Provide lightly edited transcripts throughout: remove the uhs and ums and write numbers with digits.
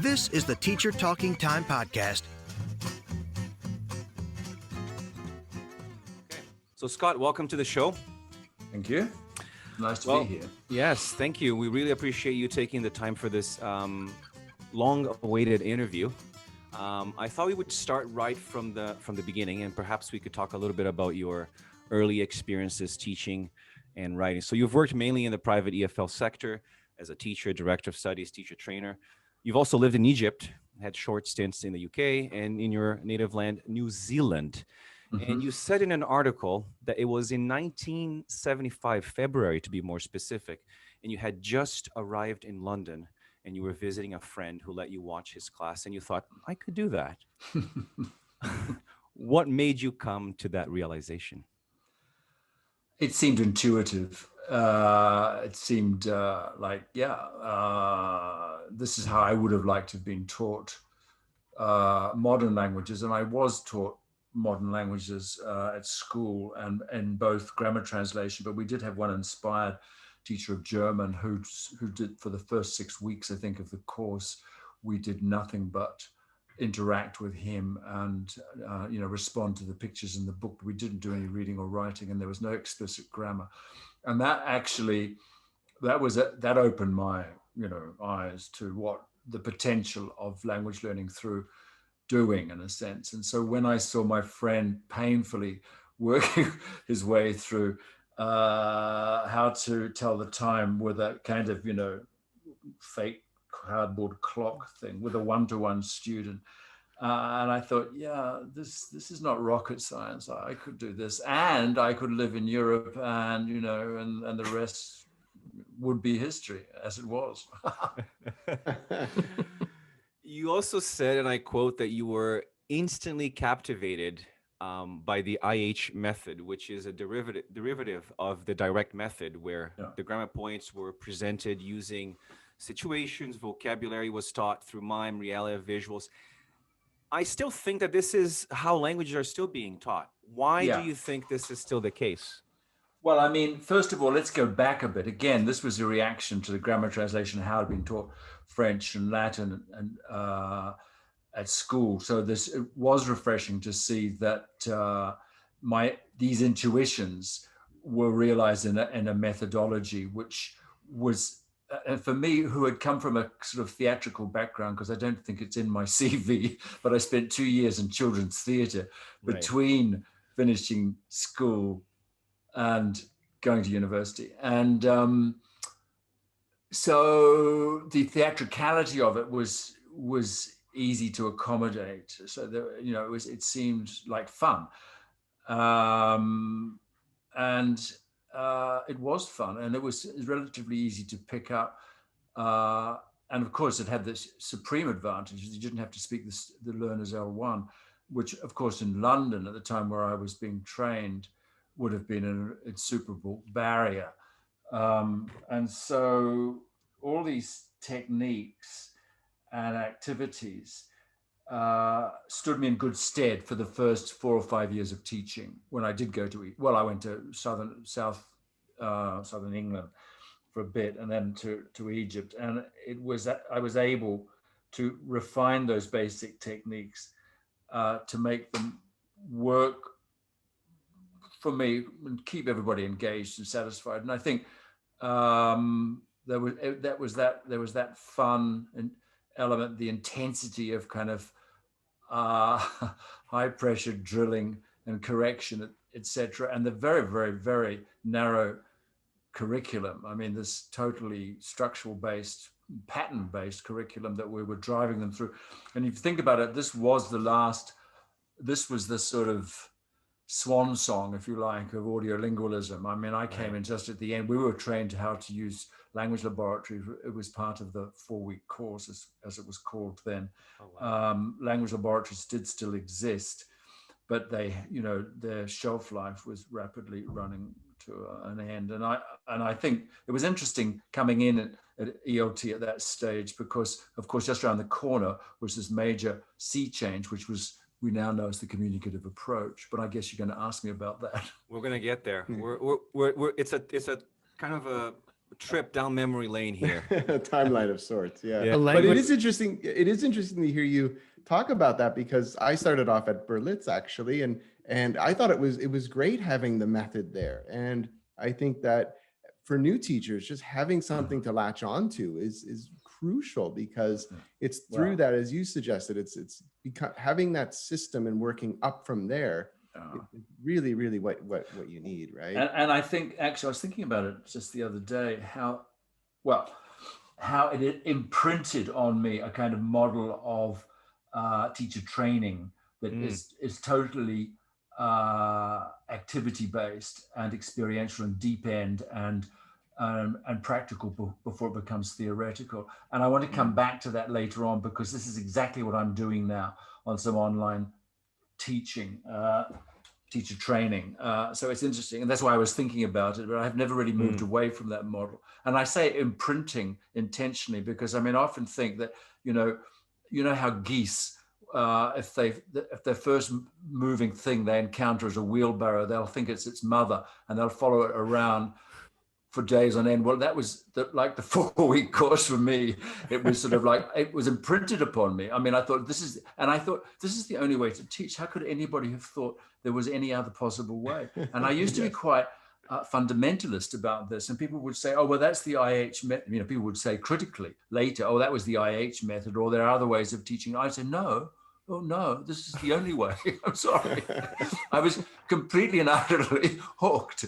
This is the Teacher Talking Time podcast. So Scott, welcome to the show. Thank you. Nice to be here. Yes, thank you. We really appreciate you taking the time for this long-awaited interview. I thought we would start right from the beginning, and perhaps we could talk a little bit about your early experiences teaching and writing. So you've worked mainly in the private EFL sector as a teacher, director of studies, teacher trainer. You've also lived in Egypt, had short stints in the UK and in your native land, New Zealand. Mm-hmm. And you said in an article that it was in 1975, February to be more specific, and you had just arrived in London and you were visiting a friend who let you watch his class and you thought, I could do that. What made you come to that realization? It seemed intuitive. It seemed this is how I would have liked to have been taught modern languages. And I was taught modern languages at school and in both grammar translation, but we did have one inspired teacher of German who did, for the first 6 weeks, I think, of the course, we did nothing but interact with him and respond to the pictures in the book. We didn't do any reading or writing, and there was no explicit grammar. And that opened my eyes to what the potential of language learning through doing, in a sense. And so when I saw my friend painfully working his way through how to tell the time with a kind of fake cardboard clock thing with a one-to-one student, and I thought, this is not rocket science. I could do this, and I could live in Europe, and and the rest would be history, as it was. You also said, and I quote, that you were instantly captivated by the IH method, which is a derivative of the direct method, where the grammar points were presented using situations, vocabulary was taught through mime, reality, visuals. I still think that this is how languages are still being taught. Why do you think this is still the case? Well, I mean, first of all, let's go back a bit. Again, this was a reaction to the grammar translation, how it had been taught French and Latin and at school. So it was refreshing to see that these intuitions were realized in a methodology, which was, for me, who had come from a sort of theatrical background, because I don't think it's in my CV, but I spent 2 years in children's theatre between finishing school and going to university. And so the theatricality of it was easy to accommodate. So it seemed like fun. It was fun, and it was relatively easy to pick up. And of course, it had this supreme advantage. You didn't have to speak the learner's L1, which, of course, in London at the time where I was being trained, would have been an insuperable barrier. And so all these techniques and activities stood me in good stead for the first 4 or 5 years of teaching. When I did go I went to southern England for a bit, and then to Egypt. And it was that I was able to refine those basic techniques to make them work for me and keep everybody engaged and satisfied. And I think there was that fun and element, the intensity of kind of high pressure drilling and correction, etc., and the very, very, very narrow curriculum. I mean, this totally structural based, pattern based curriculum that we were driving them through. And if you think about it, this was the sort of swan song, if you like, of audiolingualism. I mean, I came in just at the end. We were trained how to use language laboratory. It was part of the 4-week course, as it was called then. Oh, wow. Language laboratories did still exist, but their shelf life was rapidly running to an end. And I think it was interesting coming in at ELT at that stage, because, of course, just around the corner was this major sea change, which was, we now know, as the communicative approach. But I guess you're going to ask me about that. We're going to get there. It's a kind of a trip down memory lane here. A timeline of sorts. Yeah. Yeah. But it is interesting. It is interesting to hear you talk about that, because I started off at Berlitz actually, and I thought it was great having the method there. And I think that for new teachers, just having something to latch onto is crucial, because it's through that, as you suggested, it's having that system and working up from there. Really, really what you need, right? And I think, actually, I was thinking about it just the other day, how it imprinted on me a kind of model of teacher training that is totally activity based and experiential and deep end and practical before it becomes theoretical. And I want to come back to that later on, because this is exactly what I'm doing now on some online teaching, teacher training. So it's interesting. And that's why I was thinking about it, but I've never really moved away from that model. And I say imprinting intentionally, because I mean, I often think that, you know how geese, if their first moving thing they encounter is a wheelbarrow, they'll think it's its mother and they'll follow it around for days on end. Well, that was like the 4-week course for me. It was sort of like, it was imprinted upon me. I mean, I thought this is the only way to teach. How could anybody have thought there was any other possible way? And I used to be quite fundamentalist about this. And people would say, oh, well, that's the IH method. You know, people would say critically later, oh, that was the IH method, or there are other ways of teaching. I said, no. Oh, no, this is the only way. I'm sorry. I was completely and utterly hooked.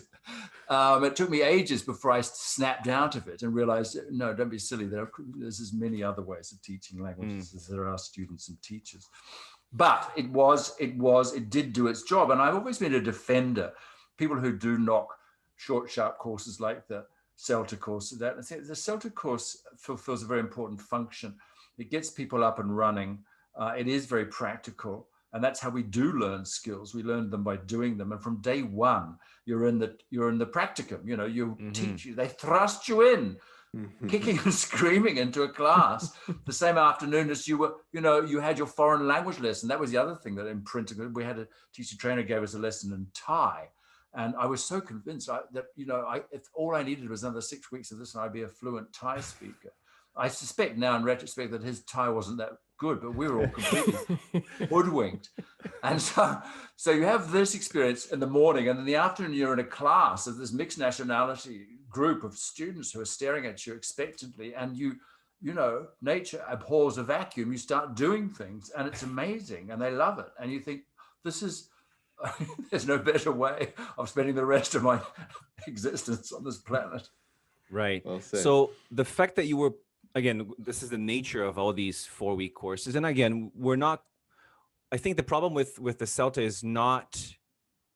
It took me ages before I snapped out of it and realized, no, don't be silly. There's as many other ways of teaching languages as there are students and teachers. But it did do its job. And I've always been a defender. People who do knock short, sharp courses like the CELTA course, the CELTA course fulfills a very important function. It gets people up and running. It is very practical, and that's how we do learn skills. We learn them by doing them, and from day one, you're in the practicum. You know, you teach you. They thrust you in, kicking and screaming into a class the same afternoon as you were. You know, you had your foreign language lesson. That was the other thing that imprinted. We had a teacher trainer gave us a lesson in Thai, and I was so convinced that if all I needed was another 6 weeks of this, and I'd be a fluent Thai speaker. I suspect now, in retrospect, that his Thai wasn't that good, but we were all completely hoodwinked. And so you have this experience in the morning, and in the afternoon you're in a class of this mixed nationality group of students who are staring at you expectantly, and you know, nature abhors a vacuum. You start doing things, and it's amazing, and they love it. And you think, there's no better way of spending the rest of my existence on this planet. Right. Well said. So the fact that you were, again, this is the nature of all these 4-week courses. And again, I think the problem with the CELTA is not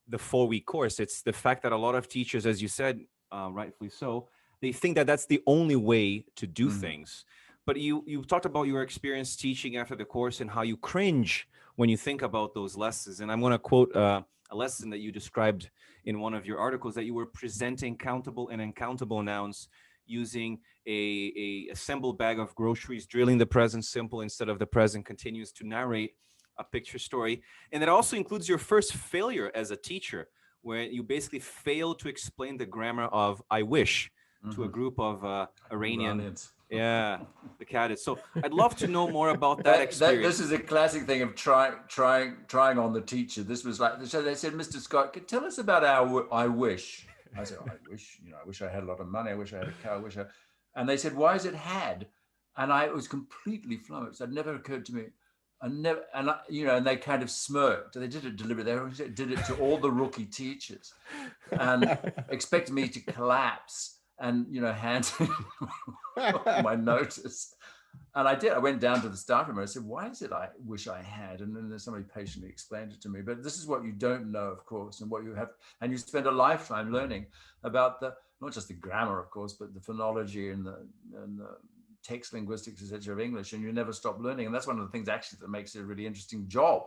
the 4-week course. It's the fact that a lot of teachers, as you said, rightfully so, they think that that's the only way to do things. But you talked about your experience teaching after the course and how you cringe when you think about those lessons. And I'm going to quote a lesson that you described in one of your articles, that you were presenting countable and uncountable nouns using a assembled bag of groceries, drilling the present simple instead of the present continuous to narrate a picture story. And it also includes your first failure as a teacher, where you basically failed to explain the grammar of I wish to a group of Iranians. Yeah, the cadets. So I'd love to know more about that experience. This is a classic thing of trying on the teacher. This was like, so they said, Mr. Scott, tell us about our I wish. I said, I wish I had a lot of money. I wish I had a car. And they said, why is it had? And I was completely flummoxed. It never occurred to me. And they kind of smirked. They did it deliberately. They did it to all the rookie teachers, and expected me to collapse and hand my notice. And I did. I went down to the staff room and I said, why is it I wish I had? And then somebody patiently explained it to me. But this is what you don't know, of course, and what you have. And you spend a lifetime learning about not just the grammar, of course, but the phonology and the text linguistics, etc. of English. And you never stop learning. And that's one of the things actually that makes it a really interesting job.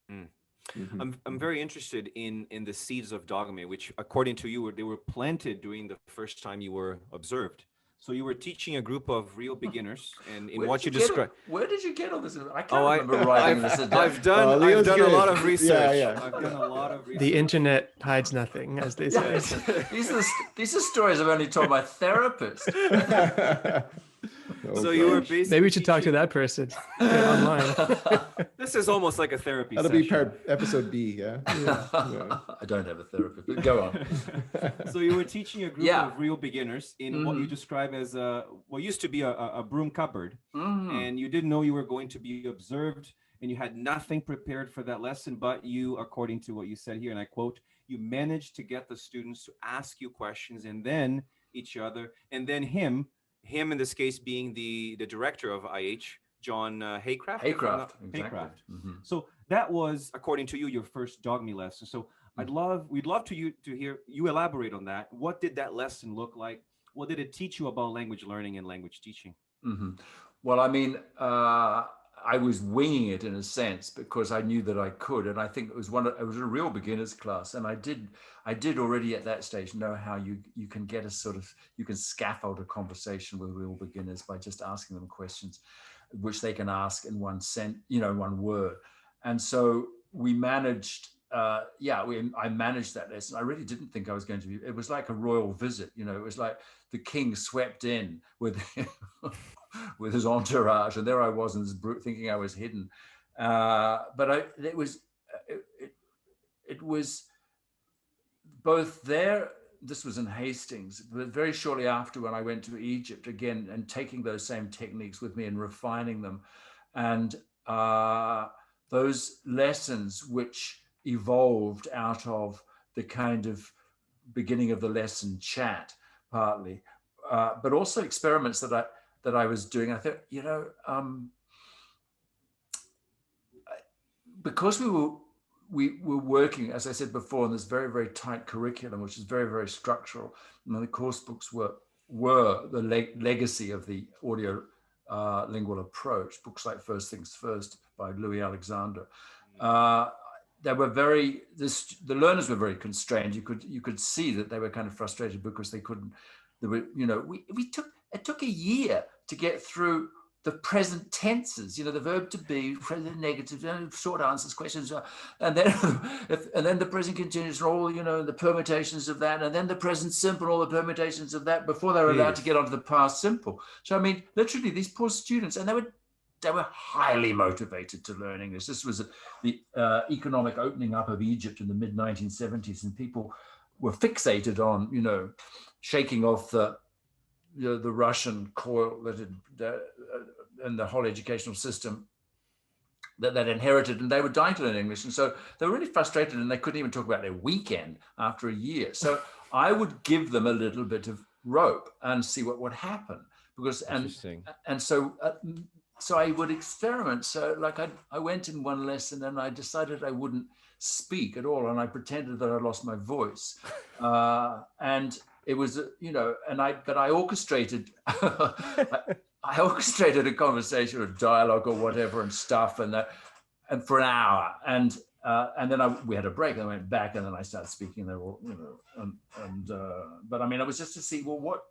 I'm very interested in the seeds of dogme, which according to you, they were planted during the first time you were observed. So you were teaching a group of real beginners, and in Where what did you get it- described. Where did you get all this? I can't Oh, remember writing this down. I've done Leo's a good. lot of research. Yeah. I've done a lot of research. The internet hides nothing, as they say. These are stories I've only told my therapist. Oh, So you were gosh. basically Maybe we should talk to teaching- that person online. This is almost like a therapy That'll session. be episode B, yeah. Yeah. I don't have a therapist, but go on. So you were teaching a group Yeah. of real beginners in what you describe as what used to be a broom cupboard, and you didn't know you were going to be observed, and you had nothing prepared for that lesson, but you, according to what you said here, and I quote, you managed to get the students to ask you questions, and then each other, and then him in this case being the director of IH, John Haycraft. Haycraft, exactly. Haycraft. So that was, according to you, your first Dogme lesson. So we'd love to hear you elaborate on that. What did that lesson look like? What did it teach you about language learning and language teaching? Well, I mean, I was winging it in a sense because I knew that I could, and I think it was a real beginner's class, and I did already at that stage know how you can get you can scaffold a conversation with real beginners by just asking them questions, which they can ask in one word, and so we managed. I managed that lesson. I really didn't think I was going to be. It was like a royal visit, it was like the king swept in with with his entourage, and there I was in this thinking I was hidden. But it was both there. This was in Hastings, but very shortly after when I went to Egypt again and taking those same techniques with me and refining them, and those lessons which evolved out of the kind of beginning of the lesson chat partly, but also experiments that I was doing. I thought, because we were working, as I said before, in this very, very tight curriculum, which is very, very structural. The course books were the legacy of the audio lingual approach. Books like First Things First by Louis Alexander. They were the learners were very constrained. You could see that they were kind of frustrated because they couldn't. It took a year to get through the present tenses, the verb to be, present negative, short answers, questions, and then the present continuous, and all the permutations of that, and then the present simple, all the permutations of that before they were allowed to get onto the past simple. So I mean, literally, these poor students, and they were highly motivated to learn English. This was the economic opening up of Egypt in the mid-1970s, and people were fixated on, shaking off the Russian coil and the whole educational system that inherited, and they were dying to learn English. And so they were really frustrated, and they couldn't even talk about their weekend after a year. So I would give them a little bit of rope and see what would happen. So I would experiment. So like I went in one lesson and I decided I wouldn't speak at all. And I pretended that I lost my voice. And it was, but I orchestrated, I orchestrated a conversation or dialogue or whatever and stuff. And for an hour. And then we had a break and I went back and then I started speaking there all, but I mean, it was just to see, well, what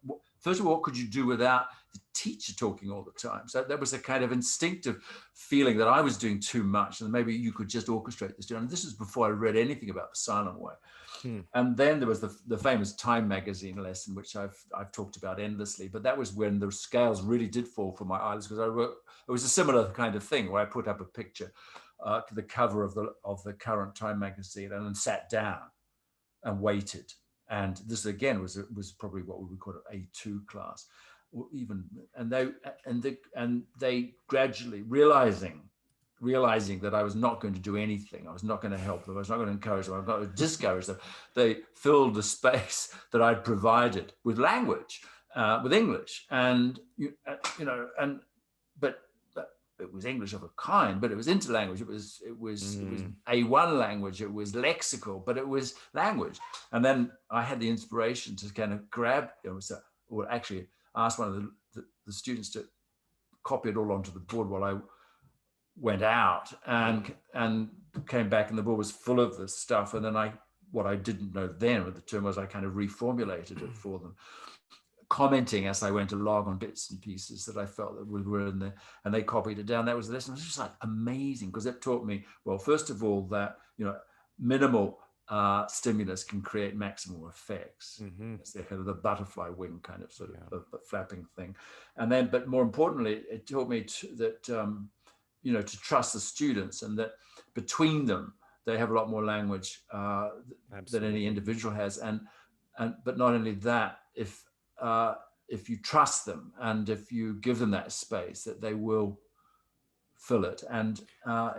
first of all, what could you do without the teacher talking all the time? So that was a kind of instinctive feeling that I was doing too much and maybe you could just orchestrate this. And this is before I read anything about the silent way. And then there was the famous Time magazine lesson, which I've talked about endlessly, but that was when the scales really did fall from my eyelids because it was a similar kind of thing where I put up a picture to the cover of the current Time magazine and then sat down and waited. And this again was probably what we would call an A2 class, or even and they gradually realizing that I was not going to do anything, I was not going to help them, I was not going to encourage them, I was not going to discourage them. They filled the space that I'd provided with language, with English, but it was English of a kind, but it was interlanguage. It was A1 language. It was lexical, but it was language. And then I had the inspiration to kind of grab, or actually ask one of the students to copy it all onto the board while I went out and came back, and the board was full of this stuff. And then what I didn't know then with the term was I kind of reformulated it for them. commenting as I went along on bits and pieces that I felt that were in there, and they copied it down. That was the lesson. It was just like amazing, because it taught me, well, first of all, that, you know, minimal stimulus can create maximal effects. It's the kind of the butterfly wing kind of sort of flapping thing. And then, but more importantly, it taught me that, you know, to trust the students, and that between them, they have a lot more language than any individual has. And but not only that, if you trust them and if you give them that space, that they will fill it. And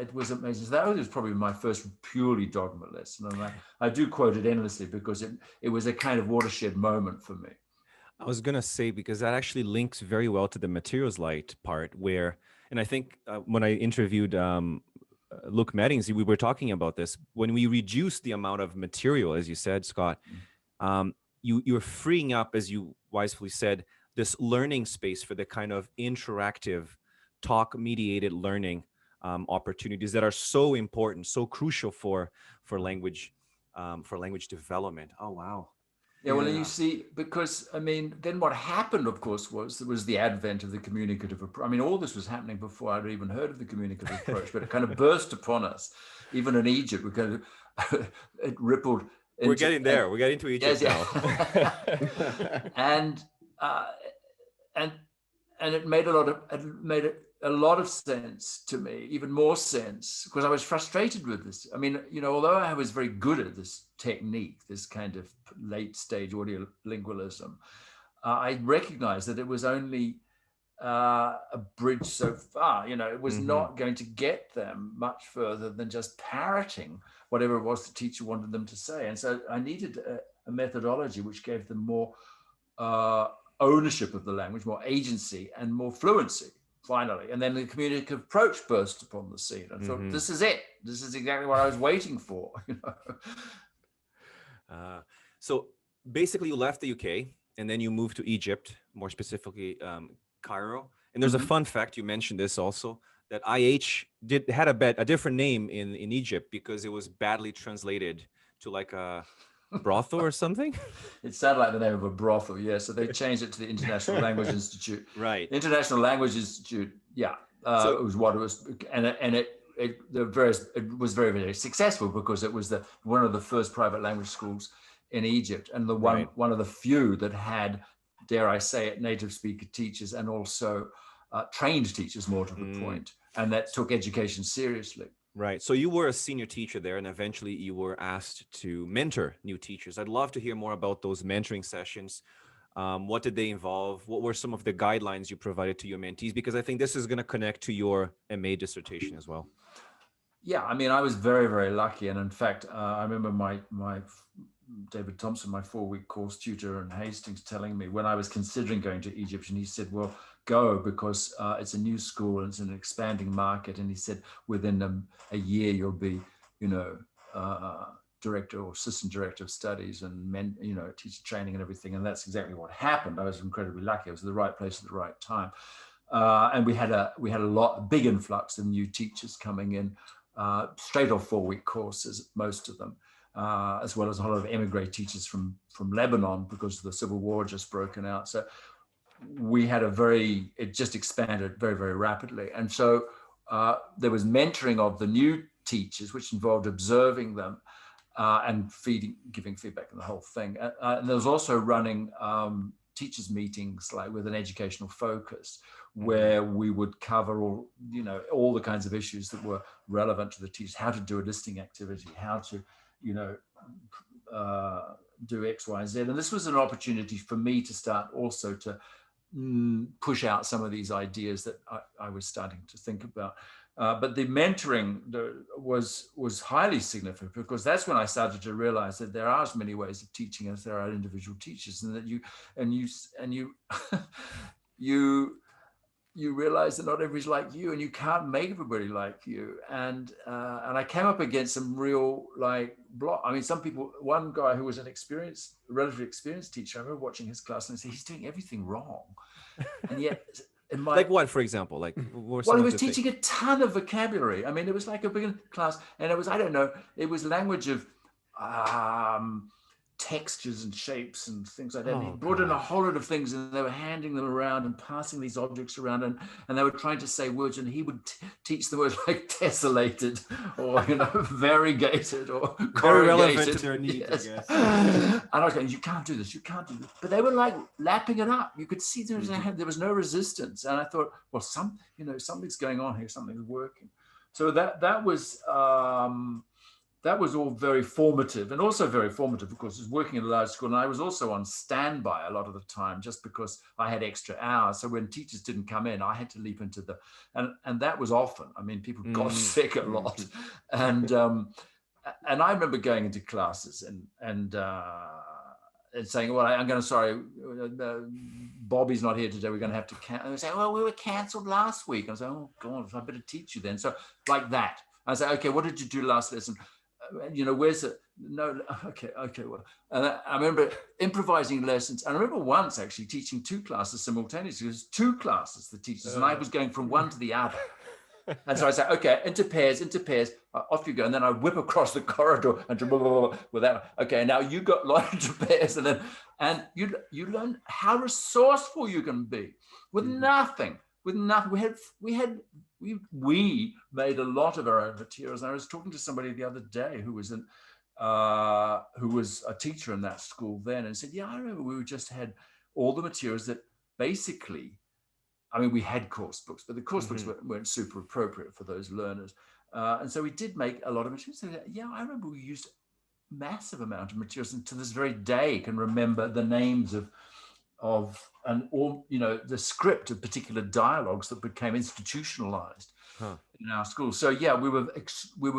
it was amazing. So that was probably my first purely dogma lesson. And I do quote it endlessly, because it was a kind of watershed moment for me. I was going to say, because that actually links very well to the materials light part, where, and I think when I interviewed Luke Meddings, we were talking about this. When we reduce the amount of material, as you said, Scott, you're freeing up, as you wisely said, this learning space for the kind of interactive, talk-mediated learning opportunities that are so important, so crucial for language development. Oh, wow. Yeah, well, you see, because, I mean, then what happened, of course, was the advent of the communicative approach. I mean, all this was happening before I'd even heard of the communicative approach, but it kind of burst upon us. Even in Egypt, it rippled. We're getting there. We're getting to Egypt now. and it made a lot of sense to me, even more sense, because I was frustrated with this. I mean, you know, although I was very good at this technique, this kind of late stage audio lingualism, I recognized that it was only a bridge so far. You know, it was not going to get them much further than just parroting whatever it was the teacher wanted them to say. And so I needed a methodology which gave them more ownership of the language, more agency, and more fluency, finally. And then the communicative approach burst upon the scene. I thought, this is it. This is exactly what I was waiting for. You know? So basically, you left the UK and then you moved to Egypt, more specifically Cairo. And there's a fun fact, you mentioned this also, that IH had a different name in Egypt because it was badly translated to like a brothel or something. It sounded like the name of a brothel, yeah. So they changed it to the International Language Institute. Right. International Language Institute, yeah. It was what it was, and it was very, very successful, because it was one of the first private language schools in Egypt, and one of the few that had, dare I say it, native speaker teachers, and also trained teachers, more to the point, and that took education seriously. Right. So you were a senior teacher there, and eventually you were asked to mentor new teachers. I'd love to hear more about those mentoring sessions. What did they involve? What were some of the guidelines you provided to your mentees? Because I think this is going to connect to your MA dissertation as well. Yeah, I mean, I was very, very lucky. And in fact, I remember my David Thompson, my 4-week course tutor in Hastings, telling me when I was considering going to Egypt, and he said, well, go, because it's a new school and it's an expanding market. And he said, within a year, you'll be, you know, director or assistant director of studies and teacher training and everything. And that's exactly what happened. I was incredibly lucky. I was at the right place at the right time. And we had a big influx of new teachers coming in, straight off 4-week courses, most of them. As well as a lot of emigre teachers from Lebanon, because the civil war had just broken out. So we had it just expanded very, very rapidly. And so there was mentoring of the new teachers, which involved observing them and giving feedback and the whole thing. And there was also running teachers meetings, like with an educational focus, where we would cover all the kinds of issues that were relevant to the teachers, how to do a listening activity, how to do X, Y, Z. And this was an opportunity for me to start also to push out some of these ideas that I was starting to think about. But the mentoring was highly significant, because that's when I started to realize that there are as many ways of teaching as there are individual teachers, and that you realize that not everybody's like you, and you can't make everybody like you. And I came up against some real I mean, one guy who was a relatively experienced teacher, I remember watching his class and I said, he's doing everything wrong. And yet, like what, for example? Like, he was teaching a ton of vocabulary. I mean, it was like a beginner class, and it was, I don't know, it was language of textures and shapes and things like that. And he Oh, brought in a gosh. whole lot of things, and they were handing them around and passing these objects around, and they were trying to say words, and he would teach the words like tessellated or, you know, variegated or Very relevant corrugated. to their needs, Yes. I guess. And I was going, you can't do this, you can't do this. But they were like lapping it up. You could see there was no resistance. And I thought, well, something's going on here, something's working. So that was all very formative, and also very formative, of course, was working in a large school. And I was also on standby a lot of the time, just because I had extra hours. So when teachers didn't come in, I had to leap into and that was often. I mean, people got sick a lot. And I remember going into classes and saying, well, I'm going to, sorry, Bobby's not here today. We're going to have to cancel. And they say, well, we were canceled last week. I was like, oh God, I better teach you then. So like that. I say, okay, what did you do last lesson? You know, where's it? No, okay. Well, and I remember improvising lessons. I remember once actually teaching 2 classes simultaneously. It was 2 classes, the teachers, and I was going from one to the other. And so I say, okay, into pairs, off you go. And then I whip across the corridor and blah, blah, blah, with that. Okay, now you got into pairs, and you learn how resourceful you can be with nothing. With nothing. We made a lot of our own materials. And I was talking to somebody the other day who was a teacher in that school then, and said, yeah, I remember we just had all the materials that basically, I mean, we had course books, but the course books weren't super appropriate for those learners. And so we did make a lot of materials. So, yeah, I remember we used massive amount of materials, and to this very day can remember the names of the script of particular dialogues that became institutionalized in our school. So yeah, we were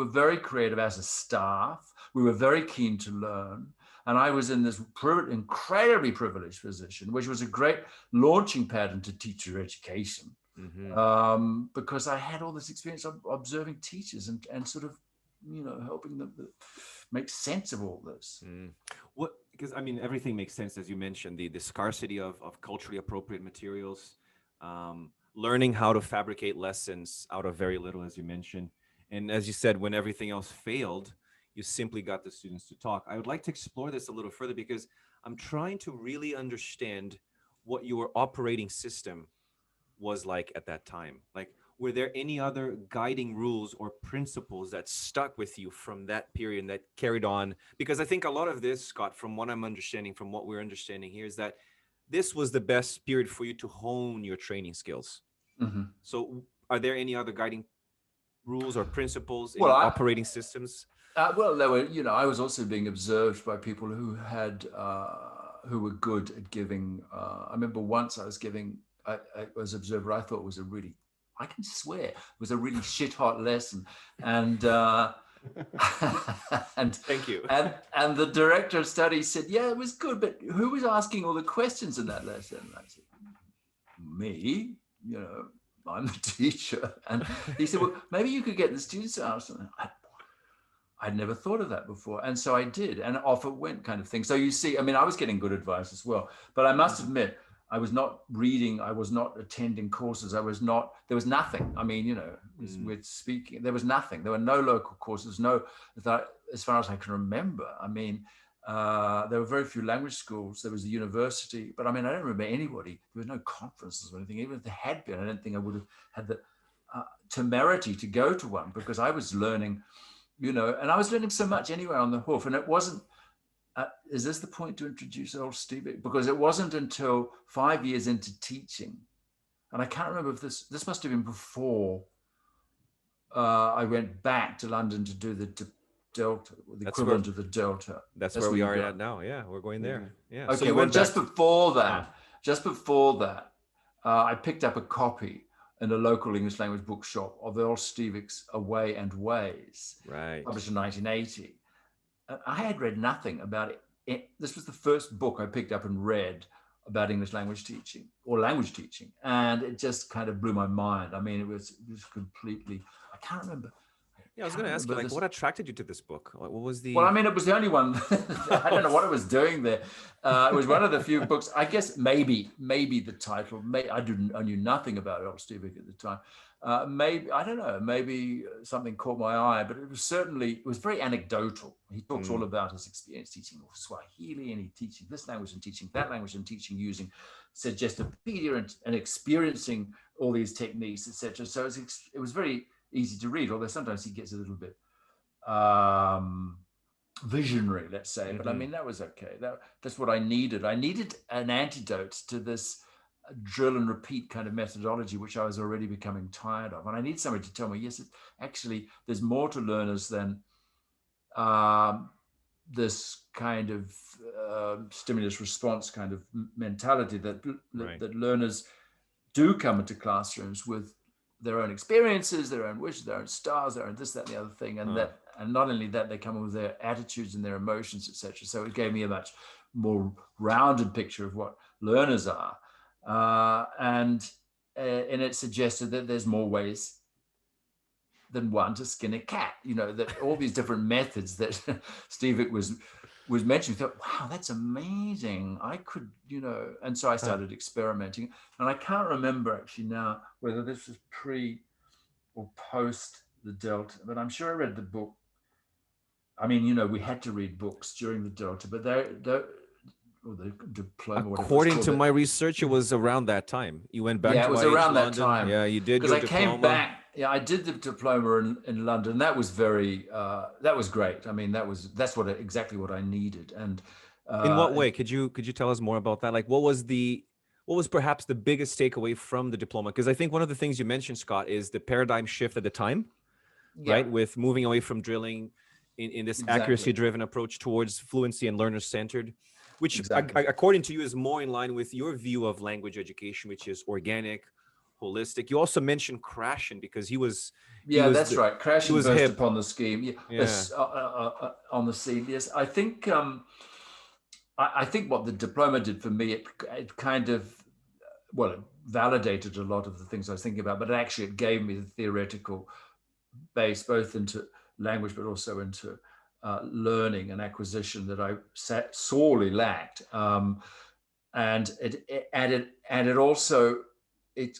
very creative as a staff. We were very keen to learn. And I was in this incredibly privileged position, which was a great launching pad into teacher education, because I had all this experience of observing teachers and sort of, you know, helping them make sense of all this. Because I mean, everything makes sense, as you mentioned, the scarcity of culturally appropriate materials, learning how to fabricate lessons out of very little, as you mentioned. And as you said, when everything else failed, you simply got the students to talk. I would like to explore this a little further, because I'm trying to really understand what your operating system was like at that time. Like, were there any other guiding rules or principles that stuck with you from that period and that carried on? Because I think a lot of this, Scott, from what I'm understanding, from what we're understanding here, is that this was the best period for you to hone your training skills. So are there any other guiding rules or principles in operating systems? Well, there were, you know, I was also being observed by people who were good at giving. I remember once I was observed what I thought was I can swear, it was a really shit hot lesson. And and thank you. And the director of studies said, yeah, it was good, but who was asking all the questions in that lesson? And I said, me, you know, I'm the teacher. And he said, well, maybe you could get the students to ask them. I'd never thought of that before. And so I did, and off it went, kind of thing. So you see, I mean, I was getting good advice as well, but I must admit, I was not reading, I was not attending courses, there was nothing. I mean, you know, with speaking, there was nothing. There were no local courses, as far as I can remember. I mean, there were very few language schools. There was the university, but I mean, I don't remember anybody. There were no conferences or anything. Even if there had been, I don't think I would have had the temerity to go to one, because I was learning, you know, and I was learning so much anyway on the hoof. And it wasn't, is this the point to introduce Earl Stevick? Because it wasn't until 5 years into teaching, and I can't remember if this must have been before I went back to London to do the Delta, the equivalent of the Delta. That's where we are at now. Yeah, we're going there. Yeah. Okay, so well, just before that, I picked up a copy in a local English language bookshop of Earl Stevick's Away and Ways, published in 1980. I had read nothing about it. This was the first book I picked up and read about English language teaching or language teaching. And it just kind of blew my mind. I mean, it was completely, I can't remember. Yeah, I was going to ask you, like, what attracted you to this book? What was the? Well, I mean, it was the only one. I don't know what I was doing there. It was one of the few books. I guess maybe the title. I knew nothing about Earl Stevick at the time. Maybe I don't know. Maybe something caught my eye, but it was very anecdotal. He talks all about his experience teaching Swahili, and he teaching this language and teaching that language and teaching using Suggestipedia and experiencing all these techniques, etc. So it was very easy to read, although sometimes he gets a little bit visionary, let's say. But I mean, that was okay. That's what I needed. I needed an antidote to this drill and repeat kind of methodology, which I was already becoming tired of. And I need somebody to tell me, yes, actually, there's more to learners than this kind of stimulus response kind of mentality that learners do come into classrooms with their own experiences, their own wishes, their own stars, their own this, that, and the other thing. And not only that, they come in with their attitudes and their emotions, etc. So it gave me a much more rounded picture of what learners are. And it suggested that there's more ways than one to skin a cat, that all these different methods that Stevick was mentioning. I thought, wow, that's amazing. I could, and so I started experimenting. And I can't remember actually now whether this was pre or post the Delta, but I'm sure I read the book. I mean, we had to read books during the Delta, but the diploma. According to my research, it was around that time. You went back. Yeah, it was around that time. Yeah, you did. Because I came back. Yeah, I did the diploma in London. That was that was great. I mean, that's exactly what I needed. And in what way? Could you tell us more about that? Like, what was perhaps the biggest takeaway from the diploma? Because I think one of the things you mentioned, Scott, is the paradigm shift at the time, right? With moving away from drilling in this accuracy-driven approach towards fluency and learner-centered, which according to you is more in line with your view of language education, which is organic, holistic. You also mentioned Krashen because he was that's right. Krashen burst upon the scheme. On the scene. Yes, I think I think what the diploma did for me, it kind of it validated a lot of the things I was thinking about, but it gave me the theoretical base both into language but also into learning and acquisition that I sorely lacked, and it also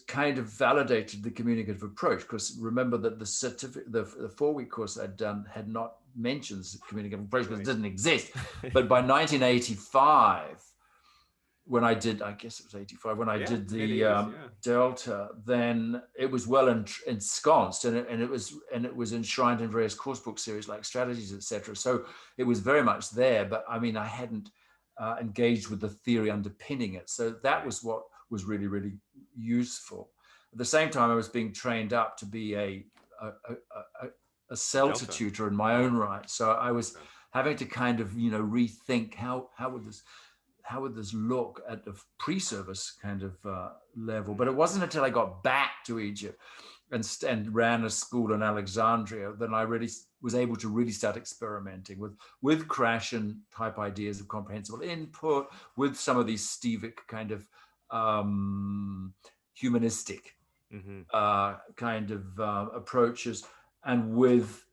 kind of validated the communicative approach, because remember that the 4-week course I'd done had not mentioned the communicative approach because it didn't exist. But by 1985, when I did, I guess it was 85, when I did the Delta, then it was well ensconced, and it was enshrined in various course book series like Strategies, etc. So it was very much there, but I mean, I hadn't engaged with the theory underpinning it. So that was what was really, really useful. At the same time, I was being trained up to be a CELTA tutor in my own right. So I was having to kind of, rethink how would this look at the pre-service kind of level. But it wasn't until I got back to Egypt and ran a school in Alexandria that I really was able to really start experimenting with Krashen type ideas of comprehensible input, with some of these Stevick kind of humanistic kind of approaches, and with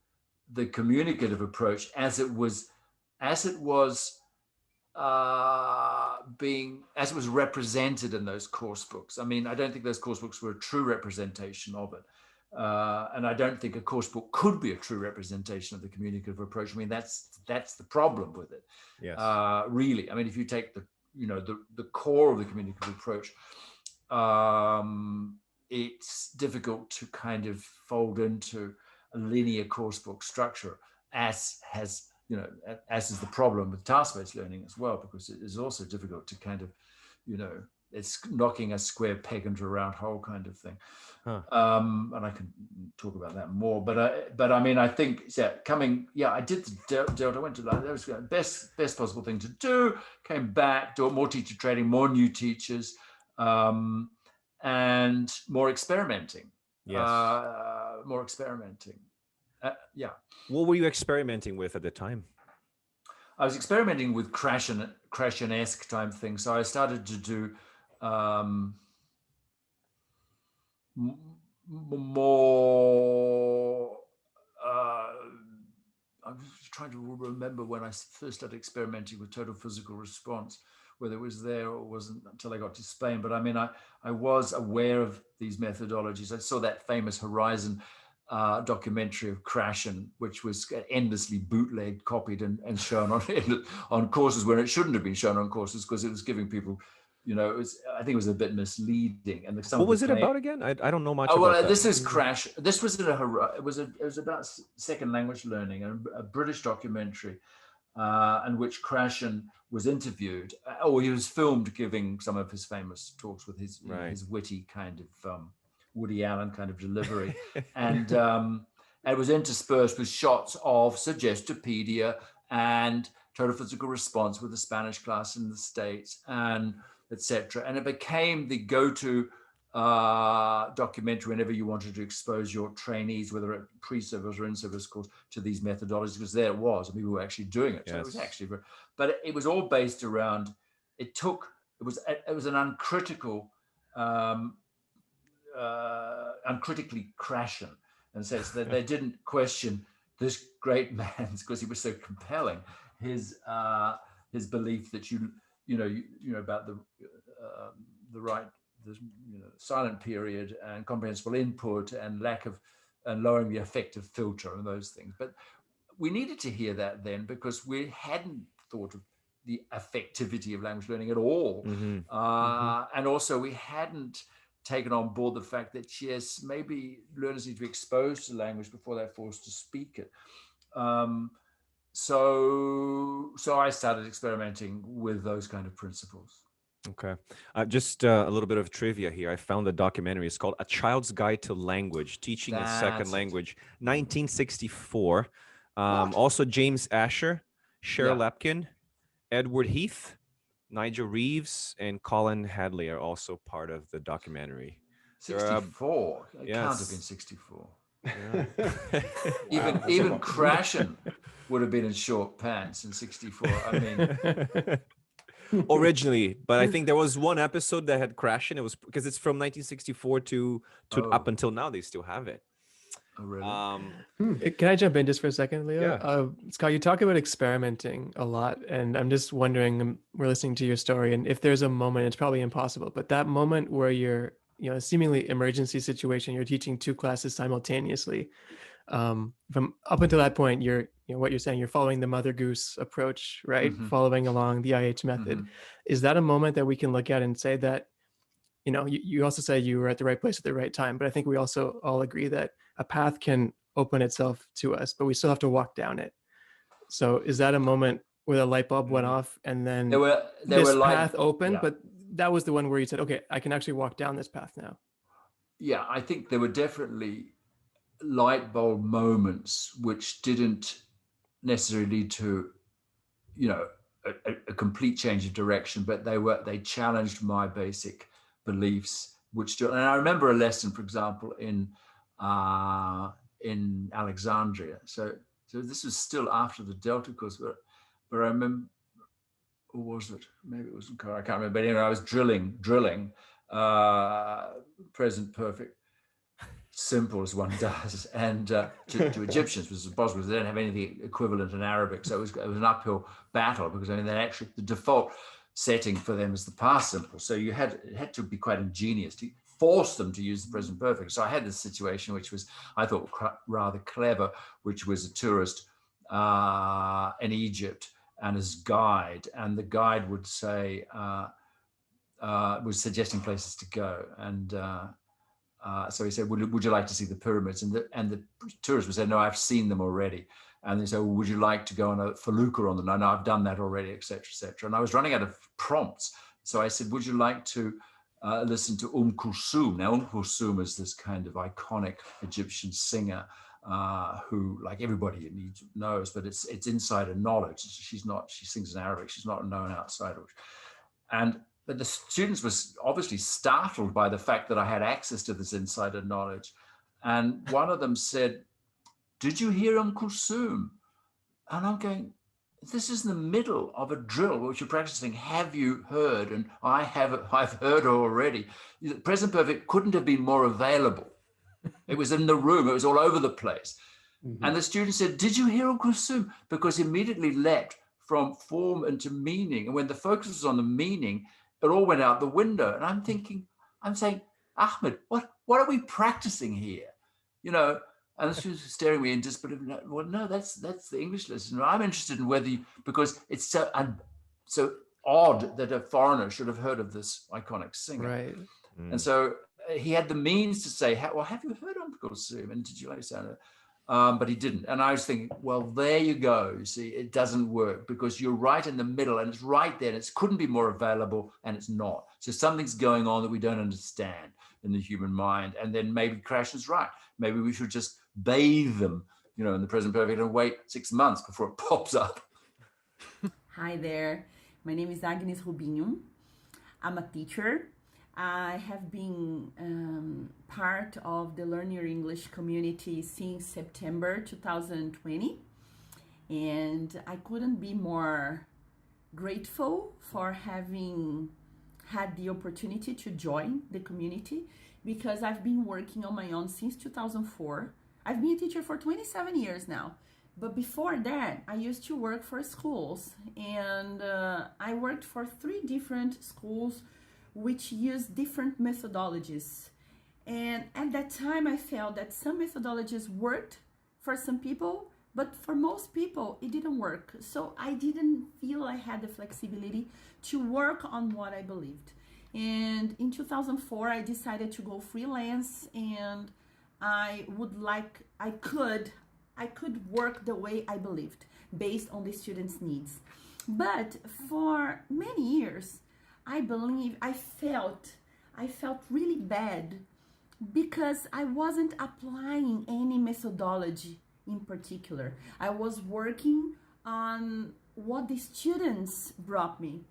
the communicative approach as it was represented in those course books. I mean, I don't think those course books were a true representation of it. And I don't think a course book could be a true representation of the communicative approach. I mean, that's the problem with it. Yes. Really. I mean, if you take the core of the communicative approach, it's difficult to kind of fold into a linear course book structure, as is the problem with task-based learning as well, because it is also difficult to kind of, it's knocking a square peg into a round hole kind of thing. And I can talk about that more, but I mean, I think, I did the Delta, I went to London, that was the best possible thing to do, came back, do more teacher training, more new teachers, and more experimenting. Yes. More experimenting. What were you experimenting with at the time? I was experimenting with Krashen-esque type things. So I started to do more I'm just trying to remember when I first started experimenting with total physical response, whether it was there or wasn't until I got to Spain. But I mean, I was aware of these methodologies. I saw that famous Horizon documentary of Krashen, which was endlessly bootlegged, copied, and shown on courses where it shouldn't have been shown on courses because it was giving people, I think it was a bit misleading. And what was it about again? I don't know much about that. This is Crash. This was it was about second language learning, and a British documentary, in which Krashen was interviewed, or he was filmed giving some of his famous talks with his his witty kind of Woody Allen kind of delivery, and it was interspersed with shots of Suggestipedia and total physical response with the Spanish class in the States, and etc. And it became the go-to documentary whenever you wanted to expose your trainees, whether at pre-service or in-service course, to these methodologies, because there it was, and people were actually doing it. So it was actually, but it was all based around. It was an uncritical. Uncritically Krashen, and says that they didn't question this great man's, because he was so compelling, his belief that you know about the right, silent period and comprehensible input and and lowering the affective filter and those things. But we needed to hear that then, because we hadn't thought of the affectivity of language learning at all, and also we hadn't taken on board the fact that, yes, maybe learners need to be exposed to language before they're forced to speak it. So I started experimenting with those kind of principles. Okay. Just a little bit of trivia here. I found the documentary. It's called A Child's Guide to Language, Teaching a Second Language, 1964. Also James Asher, Cheryl Lepkin, Edward Heath, Nigel Reeves, and Colin Hadley are also part of the documentary. 64. It can't have been 64. Yeah. Even Krashen would have been in short pants in 64. I mean, originally, but I think there was one episode that had Krashen. It was because it's from 1964 to up until now. They still have it. Oh, really? Can I jump in just for a second, Leo? Yeah. Scott, you talk about experimenting a lot, and I'm just wondering, we're listening to your story, and if there's a moment, it's probably impossible, but that moment where you're, a seemingly emergency situation, you're teaching two classes simultaneously. From up until that point, what you're saying, you're following the mother goose approach, right? Following along the IH method. Is that a moment that we can look at and say that, you also say you were at the right place at the right time, but I think we also all agree that a path can open itself to us, but we still have to walk down it. So is that a moment where the light bulb went off and then this path opened, but that was the one where you said, okay, I can actually walk down this path now? Yeah, I think there were definitely light bulb moments which didn't necessarily lead to, a complete change of direction, but they challenged my basic beliefs, and I remember a lesson, for example, in Alexandria. So this was still after the Delta course, but I remember, or was it? Maybe it wasn't Cairo, I can't remember. But anyway, I was drilling present perfect, simple as one does, and to Egyptians, which is impossible because they don't have anything equivalent in Arabic. So it was an uphill battle, because the default setting for them is the past simple. So it had to be quite ingenious to force them to use the present perfect. So I had this situation, which was, I thought, rather clever, which was a tourist in Egypt and his guide, and the guide would say, was suggesting places to go, and so he said, would you like to see the pyramids? And the tourist would say, no, I've seen them already. And they said, well, would you like to go on a felucca on them? No, I've done that already, et cetera, et cetera. And I was running out of prompts. So I said, would you like to listen to Kulsum? Now, Kulsum is this kind of iconic Egyptian singer who, like everybody knows, but it's insider knowledge. She sings in Arabic. She's not a known outsider. But the students was obviously startled by the fact that I had access to this insider knowledge. And one of them said, did you hear Kulsum? And I'm going, this is in the middle of a drill which you're practicing. Have you heard? And I've heard already. Present perfect couldn't have been more available. It was in the room. It was all over the place. And the student said, did you hear Uncle Zoom? Because he immediately leapt from form into meaning. And when the focus was on the meaning, it all went out the window. And I'm saying, Ahmed, what are we practicing here? You know, and the students were staring at me in disbelief. Well, no, that's the English lesson. I'm interested in whether because it's so odd that a foreigner should have heard of this iconic singer. Right. And so he had the means to say, well, have you heard Uncle Zoom? And did you understand it? But he didn't. And I was thinking, well, there you go. You see, it doesn't work because you're right in the middle and it's right there. And it couldn't be more available and it's not. So something's going on that we don't understand in the human mind. And then maybe Crash is right. Maybe we should just bathe them, you know, in the present perfect and wait 6 months before it pops up. Hi there. My name is Agnes Rubinho. I'm a teacher. I have been part of the Learn Your English community since September 2020, and I couldn't be more grateful for having had the opportunity to join the community because I've been working on my own since 2004. I've been a teacher for 27 years now, but before that I used to work for schools, and I worked for 3 different schools which use different methodologies. And at that time, I felt that some methodologies worked for some people, but for most people, it didn't work. So I didn't feel I had the flexibility to work on what I believed. And in 2004, I decided to go freelance, and I could work the way I believed based on the students' needs. But for many years, I felt really bad because I wasn't applying any methodology in particular. I was working on what the students brought me.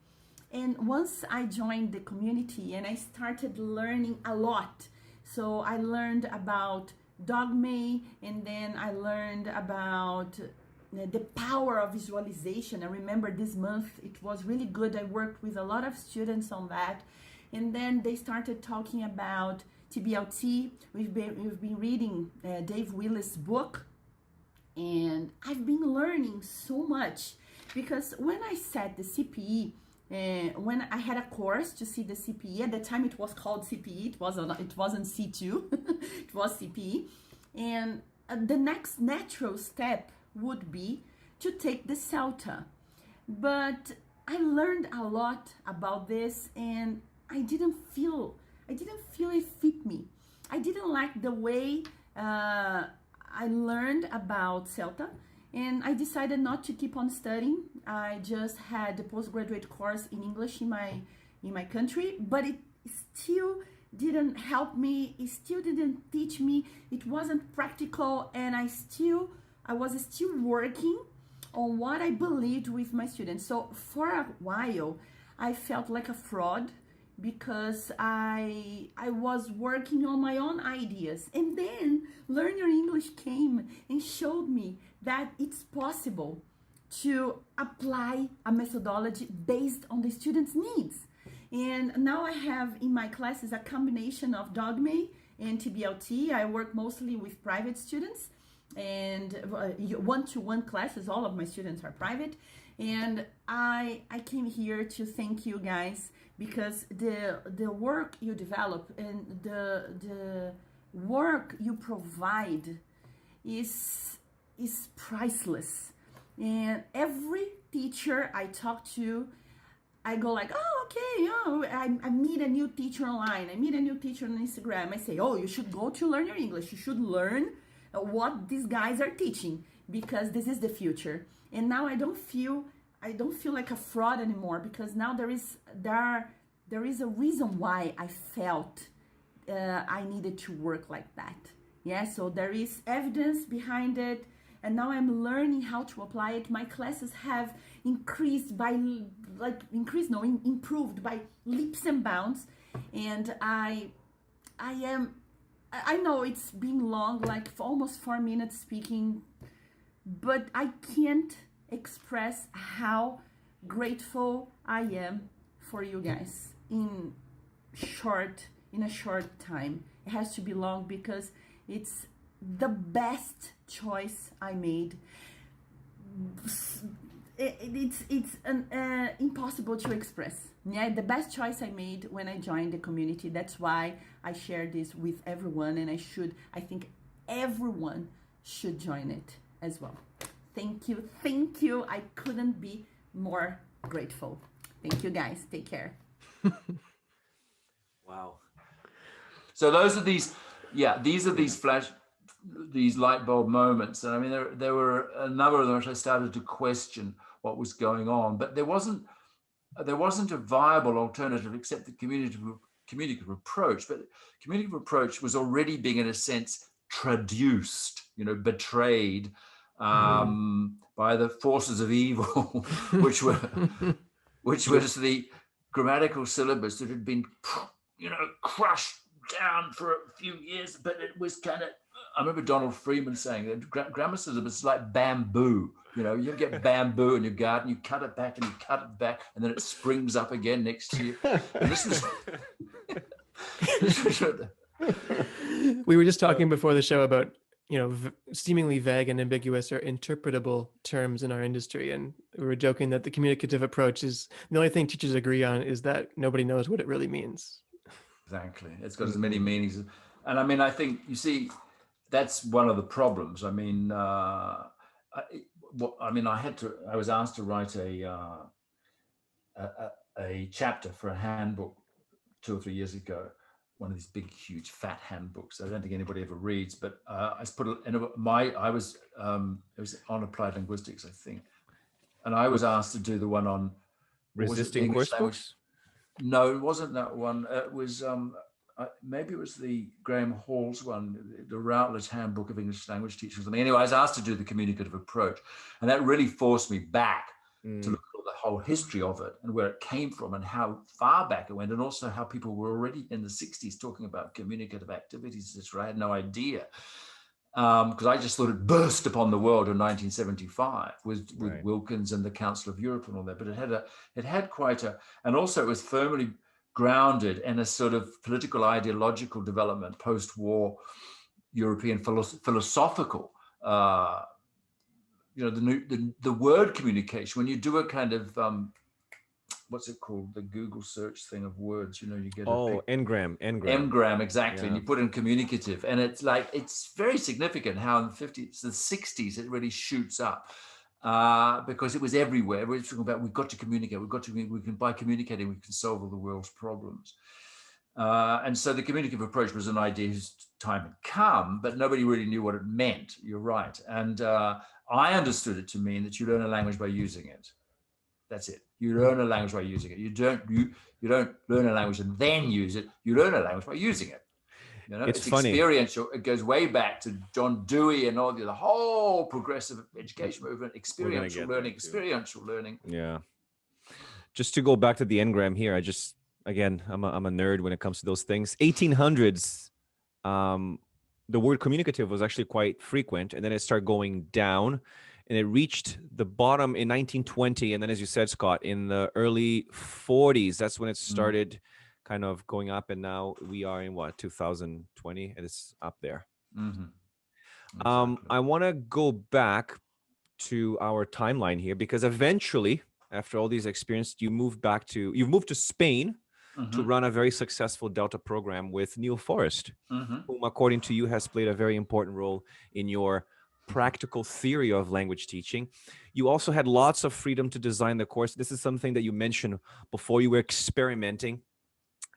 And once I joined the community and I started learning a lot, so I learned about Dogme, and then I learned about the power of visualization. I remember this month it was really good. I worked with a lot of students on that, and then they started talking about TBLT. We've been reading Dave Willis' book, and I've been learning so much because when I set the CPE, when I had a course to see the CPE, at the time it was called CPE, it wasn't C2, it was CPE, and the next natural step would be to take the CELTA. But I learned a lot about this, and I didn't feel it fit me. I didn't like the way I learned about CELTA, and I decided not to keep on studying. I just had a postgraduate course in English in my country, but it still didn't help me. It still didn't teach me. It wasn't practical, and I was still working on what I believed with my students. So for a while, I felt like a fraud because I was working on my own ideas. And then Learn Your English came and showed me that it's possible to apply a methodology based on the students' needs. And now I have in my classes a combination of Dogme and TBLT. I work mostly with private students and one-to-one classes. All of my students are private. And I came here to thank you guys because the work you develop and the work you provide is priceless. And every teacher I talk to, I go like, oh, okay, I meet a new teacher online. I meet a new teacher on Instagram. I say, oh, you should go to Learn Your English. You should learn what these guys are teaching because this is the future. And now I don't feel like a fraud anymore because now there is a reason why I felt I needed to work like that. Yeah, so there is evidence behind it. And now I'm learning how to apply it. My classes have improved by leaps and bounds. And I know it's been long, like for almost 4 minutes speaking, but I can't express how grateful I am for you guys in a short time. It has to be long because it's the best choice I made. It's impossible to express. Yeah, the best choice I made when I joined the community. That's why I share this with everyone, and I think everyone should join it as well. Thank you. I couldn't be more grateful. Thank you, guys. Take care. Wow. So those are these light bulb moments. And I mean, there were a number of them which I started to question what was going on, but there wasn't a viable alternative except the communicative approach. But the communicative approach was already being, in a sense, traduced, betrayed by the forces of evil, which was the grammatical syllabus that had been, crushed down for a few years. But it was kind of, I remember Donald Freeman saying that grammar syllabus is like bamboo. You get bamboo in your garden, you cut it back and you cut it back, and then it springs up again next to you. And this was We were just talking before the show about, seemingly vague and ambiguous or interpretable terms in our industry. And we were joking that the communicative approach is the only thing teachers agree on is that nobody knows what it really means. Exactly. It's got as many meanings. And I mean, I think, you see, that's one of the problems. I mean, I was asked to write a chapter for a handbook 2 or 3 years ago, one of these big, huge, fat handbooks. I don't think anybody ever reads, but I put it in it was on applied linguistics, I think, and I was asked to do the one on resisting course books. No, it wasn't that one. It was maybe it was the Graham Hall's one, the Routledge Handbook of English Language Teachers. Anyway, I was asked to do the communicative approach, and that really forced me back to look at the whole history of it and where it came from and how far back it went, and also how people were already in the 60s talking about communicative activities, etc. I had no idea, because I just thought it burst upon the world in 1975 with Wilkins and the Council of Europe and all that. But it had quite a, and also it was firmly grounded in a sort of political ideological development, post-war European philosophical. The word communication, when you do a kind of what's it called, the Google search thing of words, you get Ngram, exactly. And you put in communicative, and it's very significant how in the 50s, the 60s it really shoots up, because it was everywhere. We're talking about we've got to communicate, by communicating we can solve all the world's problems. And so the communicative approach was an idea whose time had come, but nobody really knew what it meant. You're right. And I understood it to mean that you learn a language by using it. That's it. You learn a language by using it. You don't learn a language and then use it. You learn a language by using it. It's funny. Experiential. It goes way back to John Dewey and all the whole progressive education movement. Experiential learning. Yeah. Just to go back to the Ngram here, I'm a nerd when it comes to those things. 1800s, the word communicative was actually quite frequent, and then it started going down, and it reached the bottom in 1920. And then, as you said, Scott, in the early 40s, that's when it started kind of going up. And now we are in 2020, and it's up there. Mm-hmm. Exactly. I want to go back to our timeline here, because eventually, after all these experiences, you've moved to Spain to run a very successful Delta program with Neil Forrest, whom, according to you, has played a very important role in your practical theory of language teaching. You also had lots of freedom to design the course. This is something that you mentioned before. You were experimenting.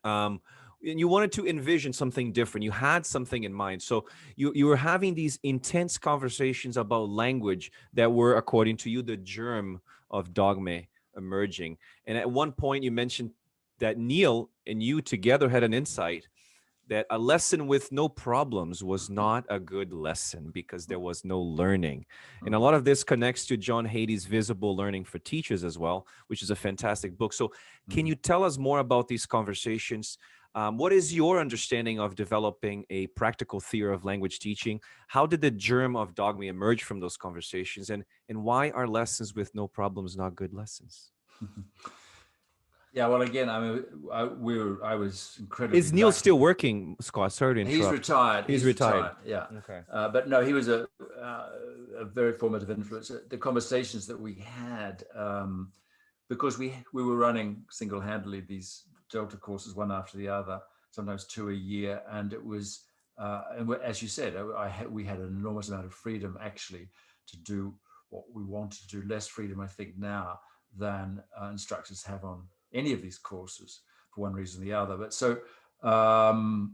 And you wanted to envision something different. You had something in mind. So you were having these intense conversations about language that were, according to you, the germ of Dogme emerging. And at one point you mentioned that Neil and you together had an insight that a lesson with no problems was not a good lesson because there was no learning. And a lot of this connects to John Hattie's Visible Learning for Teachers as well, which is a fantastic book. So can you tell us more about these conversations? What is your understanding of developing a practical theory of language teaching? How did the germ of Dogme emerge from those conversations? And why are lessons with no problems not good lessons? Yeah, well, again, I mean, I was incredibly. Is Neil lucky. still working, Scott? Sorry to interrupt. He's retired. He's retired. Yeah. Okay. But no, he was a very formative influence. The conversations that we had, because we were running single-handedly these Delta courses one after the other, sometimes 2 a year, and it was, and as you said, we had an enormous amount of freedom actually to do what we wanted to do. Less freedom, I think, now than instructors have on any of these courses for one reason or the other. But so, and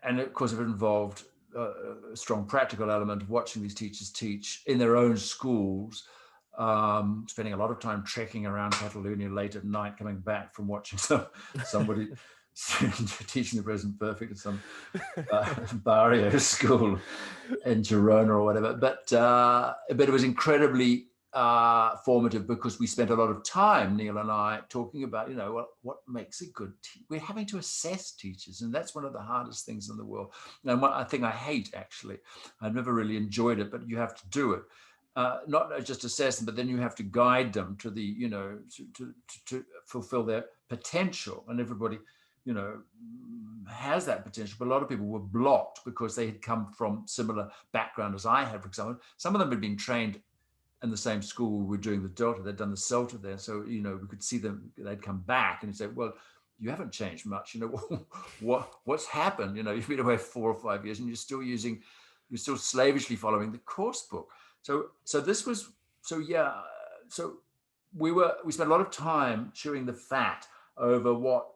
of course, it involved a strong practical element of watching these teachers teach in their own schools, spending a lot of time trekking around Catalonia late at night, coming back from watching somebody teaching the present perfect at some barrio school in Girona or whatever. But it was incredibly formative because we spent a lot of time, Neil and I, talking about, what makes a good teacher. We're having to assess teachers, and that's one of the hardest things in the world. And one thing I hate, actually, I've never really enjoyed it, but you have to do it. Not just assess them, but then you have to guide them to the, to fulfill their potential. And everybody, has that potential. But a lot of people were blocked because they had come from similar background as I had, for example. Some of them had been trained in the same school we were doing the Delta. They'd done the CELTA there. So, we could see them, they'd come back and say, well, you haven't changed much. What's happened? You've been away 4 or 5 years and you're still slavishly following the course book. So we spent a lot of time chewing the fat over what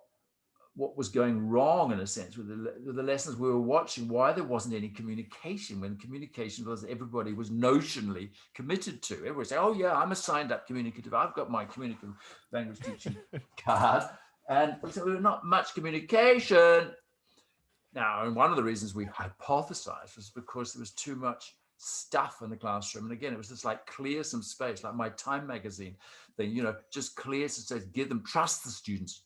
was going wrong, in a sense, with the lessons we were watching, why there wasn't any communication, when communication was everybody was notionally committed to. Everybody say, oh yeah, I'm a signed up communicative. I've got my communicative language teaching card. And so there was not much communication. Now, and one of the reasons we hypothesized was because there was too much stuff in the classroom. And again, it was just like clear some space, like my Time magazine thing, just clear some space, give them, trust the students.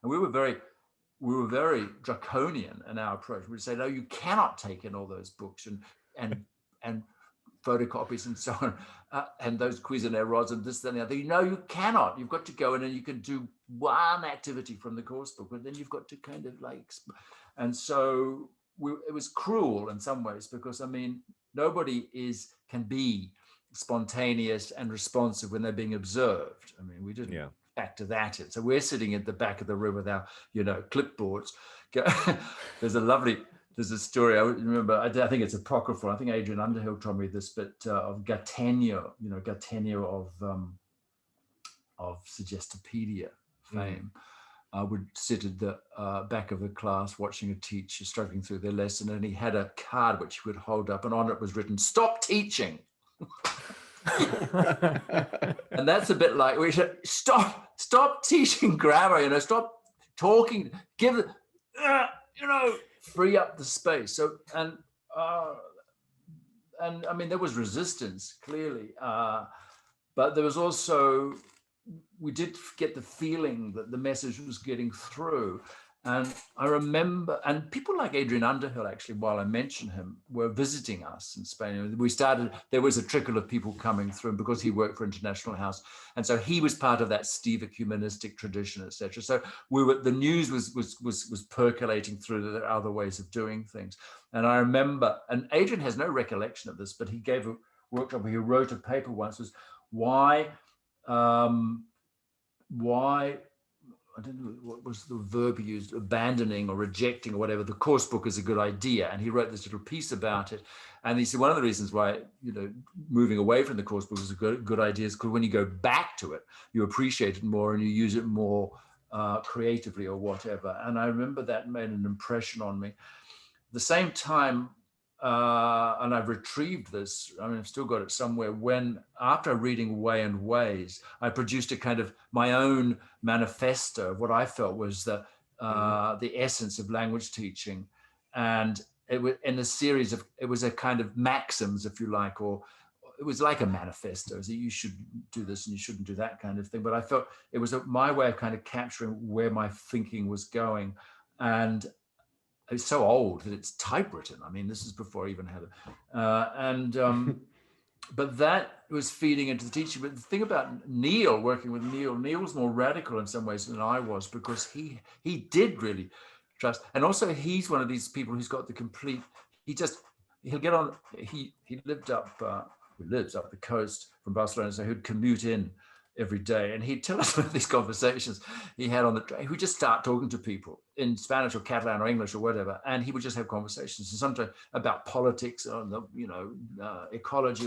And we were very draconian in our approach. We'd say, no, you cannot take in all those books and photocopies and so on, and those Cuisinart rods and this, that, and the other. You cannot. You've got to go in and you can do one activity from the course book, but then you've got to kind of and so it was cruel in some ways, because nobody can be spontaneous and responsive when they're being observed. We didn't factor that in. So we're sitting at the back of the room with our, clipboards. There's a story I remember. I think it's apocryphal. I think Adrian Underhill told me this, but of Gattegno, Gattegno of Suggestopedia fame. Would sit at the back of the class watching a teacher struggling through their lesson, and he had a card which he would hold up, and on it was written, "Stop teaching." And that's a bit like, we should stop teaching grammar, stop talking, free up the space. So, and there was resistance, clearly, but there was also, we did get the feeling that the message was getting through. And I remember, and people like Adrian Underhill, actually, while I mention him, were visiting us in Spain. There was a trickle of people coming through because he worked for International House. And so he was part of that Stevick humanistic tradition, etc. So the news was percolating through the other ways of doing things. And I remember, and Adrian has no recollection of this, but he gave a workshop where he wrote a paper once, was why, I don't know what was the verb he used, abandoning or rejecting or whatever, the course book is a good idea. And he wrote this little piece about it. And he said one of the reasons why, moving away from the course book is a good idea is because when you go back to it, you appreciate it more and you use it more creatively or whatever. And I remember that made an impression on me. At the same time, and I've retrieved this, I've still got it somewhere, when after reading Way and Ways, I produced a kind of my own manifesto of what I felt was the essence of language teaching. And it was in a series of, it was a kind of maxims, if you like, or it was like a manifesto, so you should do this and you shouldn't do that kind of thing. But I felt it was my way of kind of capturing where my thinking was going. And it's so old that it's typewritten. This is before I even had it. but that was feeding into the teaching. But the thing about Neil, working with Neil was more radical in some ways than I was, because he did really trust. And also he's one of these people who's got the complete, he'll get on, he lives up the coast from Barcelona, so he'd commute in every day, and he'd tell us about these conversations he had on the train. He would just start talking to people in Spanish or Catalan or English or whatever, and he would just have conversations, and sometimes about politics or ecology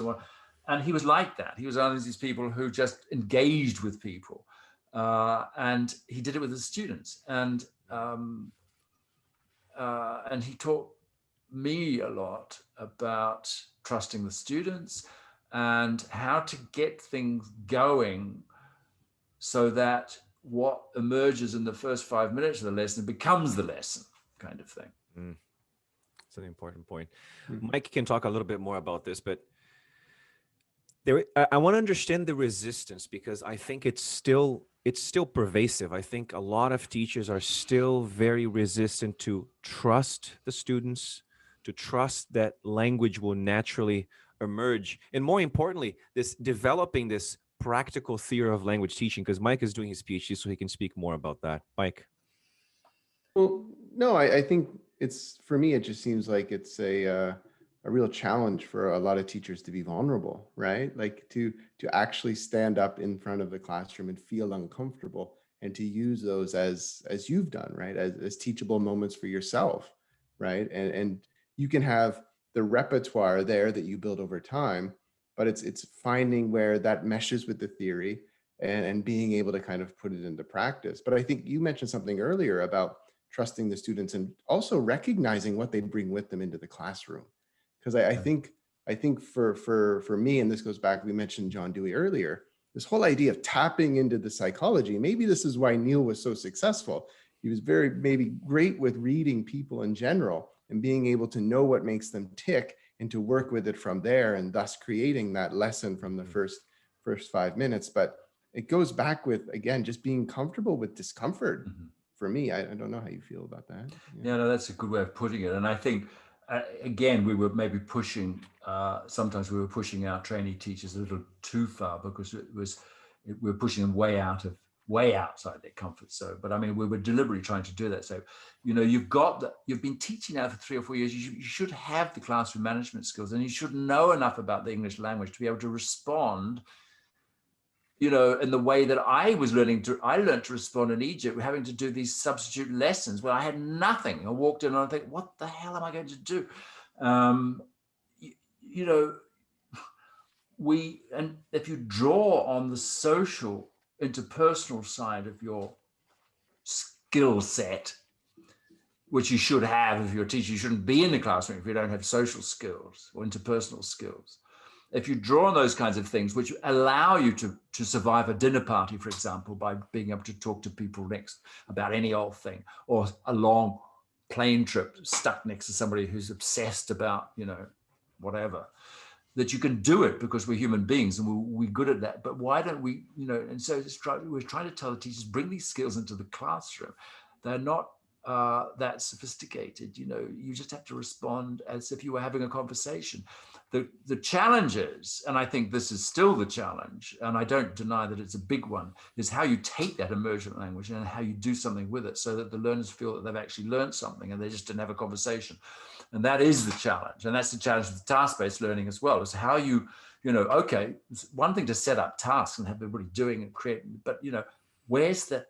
and he was like that. He was one of these people who just engaged with people, and he did it with his students, and he taught me a lot about trusting the students and how to get things going so that what emerges in the first 5 minutes of the lesson becomes the lesson, kind of thing. That's an important point. Mm-hmm. Mike can talk a little bit more about this, but I want to understand the resistance, because I think it's still pervasive. I think a lot of teachers are still very resistant to trust the students, to trust that language will naturally emerge, and more importantly, this developing this practical theory of language teaching, because Mike is doing his PhD, so he can speak more about that. Mike. Well, no, I think it's, for me, it just seems like it's a real challenge for a lot of teachers to be vulnerable, right? Like to actually stand up in front of the classroom and feel uncomfortable, and to use those as you've done, right? As teachable moments for yourself, right? And you can have the repertoire there that you build over time, but it's finding where that meshes with the theory and being able to kind of put it into practice. But I think you mentioned something earlier about trusting the students and also recognizing what they bring with them into the classroom. Because I think for me, and this goes back, we mentioned John Dewey earlier, this whole idea of tapping into the psychology. Maybe this is why Neil was so successful. He was maybe great with reading people in general and being able to know what makes them tick and to work with it from there, and thus creating that lesson from the first 5 minutes. But it goes back with, again, just being comfortable with discomfort. Mm-hmm. For me, I don't know how you feel about that. Yeah, no, that's a good way of putting it. And I think, again, we were maybe pushing, sometimes we were pushing our trainee teachers a little too far, because we were pushing them way outside their comfort zone. But I mean, we were deliberately trying to do that. So, you've been teaching now for 3 or 4 years. You should have the classroom management skills, and you should know enough about the English language to be able to respond, in the way that I learned to respond in Egypt, having to do these substitute lessons where I had nothing. I walked in and I think, what the hell am I going to do? And if you draw on the social, interpersonal side of your skill set, which you should have if you're a teacher, you shouldn't be in the classroom if you don't have social skills or interpersonal skills. If you draw on those kinds of things, which allow you to survive a dinner party, for example, by being able to talk to people next about any old thing, or a long plane trip stuck next to somebody who's obsessed about, whatever, that you can do it because we're human beings and we're good at that. But why don't we, and so we're trying to tell the teachers, bring these skills into the classroom. They're not that sophisticated. You just have to respond as if you were having a conversation. The challenges, and I think this is still the challenge, and I don't deny that it's a big one, is how you take that immersion language and how you do something with it so that the learners feel that they've actually learned something and they just didn't have a conversation. And that is the challenge. And that's the challenge with task-based learning as well, is how okay, it's one thing to set up tasks and have everybody doing and creating, but where's the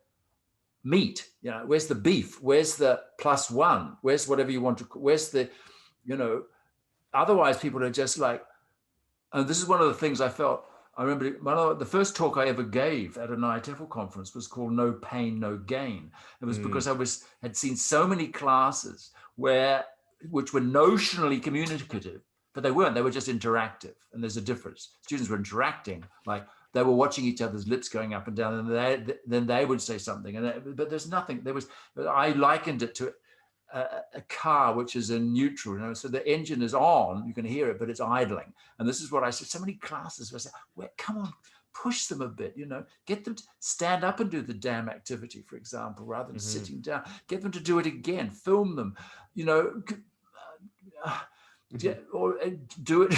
meat? Where's the beef? Where's the +1? Where's whatever you want to, where's the, otherwise people are just like, and this is one of the things I felt, I remember the first talk I ever gave at an ITFL conference was called No Pain, No Gain. It was because I had seen so many classes which were notionally communicative, but they weren't, they were just interactive. And there's a difference. Students were interacting, like they were watching each other's lips going up and down, and then they would say something. But there's nothing, I likened it to a car which is in neutral, so the engine is on, you can hear it, but it's idling. And this is what I said, so many classes where I said, come on, push them a bit, get them to stand up and do the damn activity, for example, rather than sitting down. Get them to do it again, film them, or do it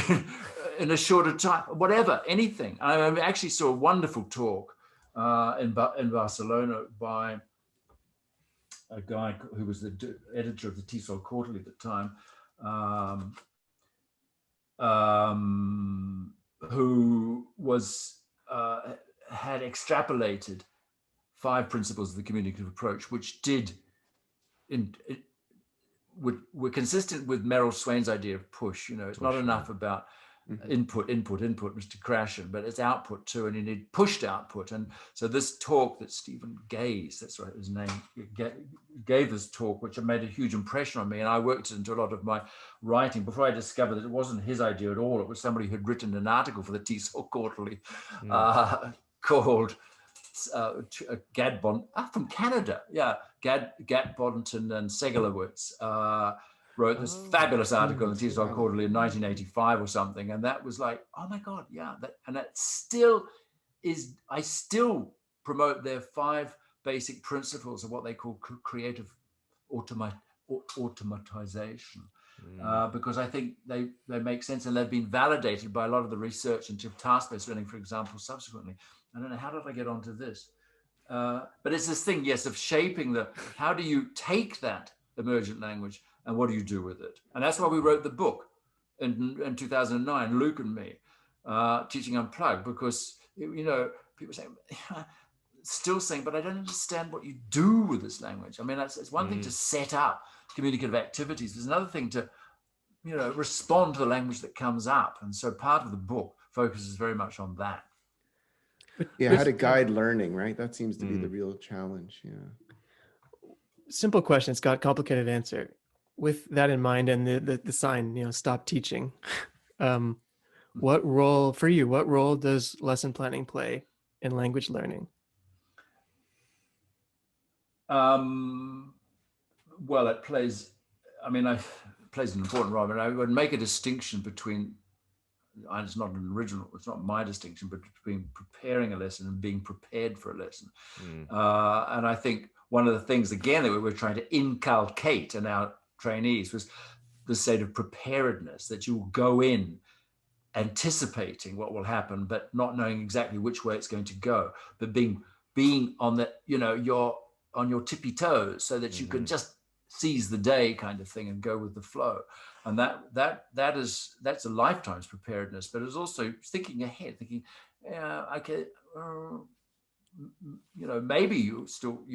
in a shorter time, whatever, anything. I actually saw a wonderful talk in Barcelona by a guy who was the editor of the TESOL Quarterly at the time, who was had extrapolated 5 principles of the communicative approach, which were consistent with Merrill Swain's idea of push. It's not enough about input, Mr. Krashen, but it's output too, and you need pushed output. And so this talk that Stephen Gaze, that's right, his name, gave this talk, which made a huge impression on me, and I worked it into a lot of my writing before I discovered that it wasn't his idea at all. It was somebody who had written an article for the TESOL Quarterly called Gad from Canada, Gad Boddington and Segalowitz wrote this fabulous article in the TESOL Quarterly in 1985 or something, and that was like, oh my God, that still is. I still promote their 5 basic principles of what they call creative automatization, because I think they make sense, and they've been validated by a lot of the research into task-based learning, for example, subsequently. I don't know, how did I get onto this? But it's this thing, yes, of shaping how do you take that emergent language and what do you do with it? And that's why we wrote the book in 2009, Luke and me, Teaching Unplugged, because, people say, still saying, but I don't understand what you do with this language. I mean, it's one thing to set up communicative activities. There's another thing to, respond to the language that comes up. And so part of the book focuses very much on that. How to guide learning, right? That seems to be the real challenge. Simple question, Scott, complicated answer. With that in mind, and the sign, stop teaching. What role does lesson planning play in language learning? Well, it plays an important role. I would make a distinction between, it's not my distinction, but between preparing a lesson and being prepared for a lesson. And I think one of the things, again, that we were trying to inculcate in our trainees was the state of preparedness, that you will go in anticipating what will happen, but not knowing exactly which way it's going to go, but being on the, you're on your tippy toes so that you can just seize the day kind of thing and go with the flow. And that's a lifetime's preparedness, but it's also thinking ahead, thinking, maybe you're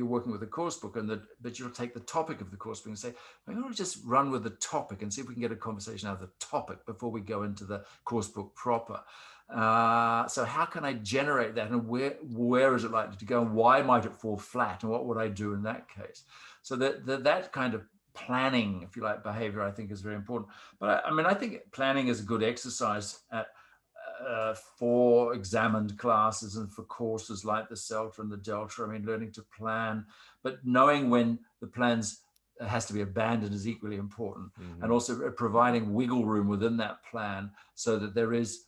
working with a course book, but you'll take the topic of the course book and say, I'm going to just run with the topic and see if we can get a conversation out of the topic before we go into the course book proper. So how can I generate that, and where is it likely to go, and why might it fall flat, and what would I do in that case? So that kind of planning, if you like, behavior, I think is very important. But I think planning is a good exercise for examined classes and for courses like the CELTA and the Delta. Learning to plan, but knowing when the plans has to be abandoned is equally important. And also providing wiggle room within that plan so that there is,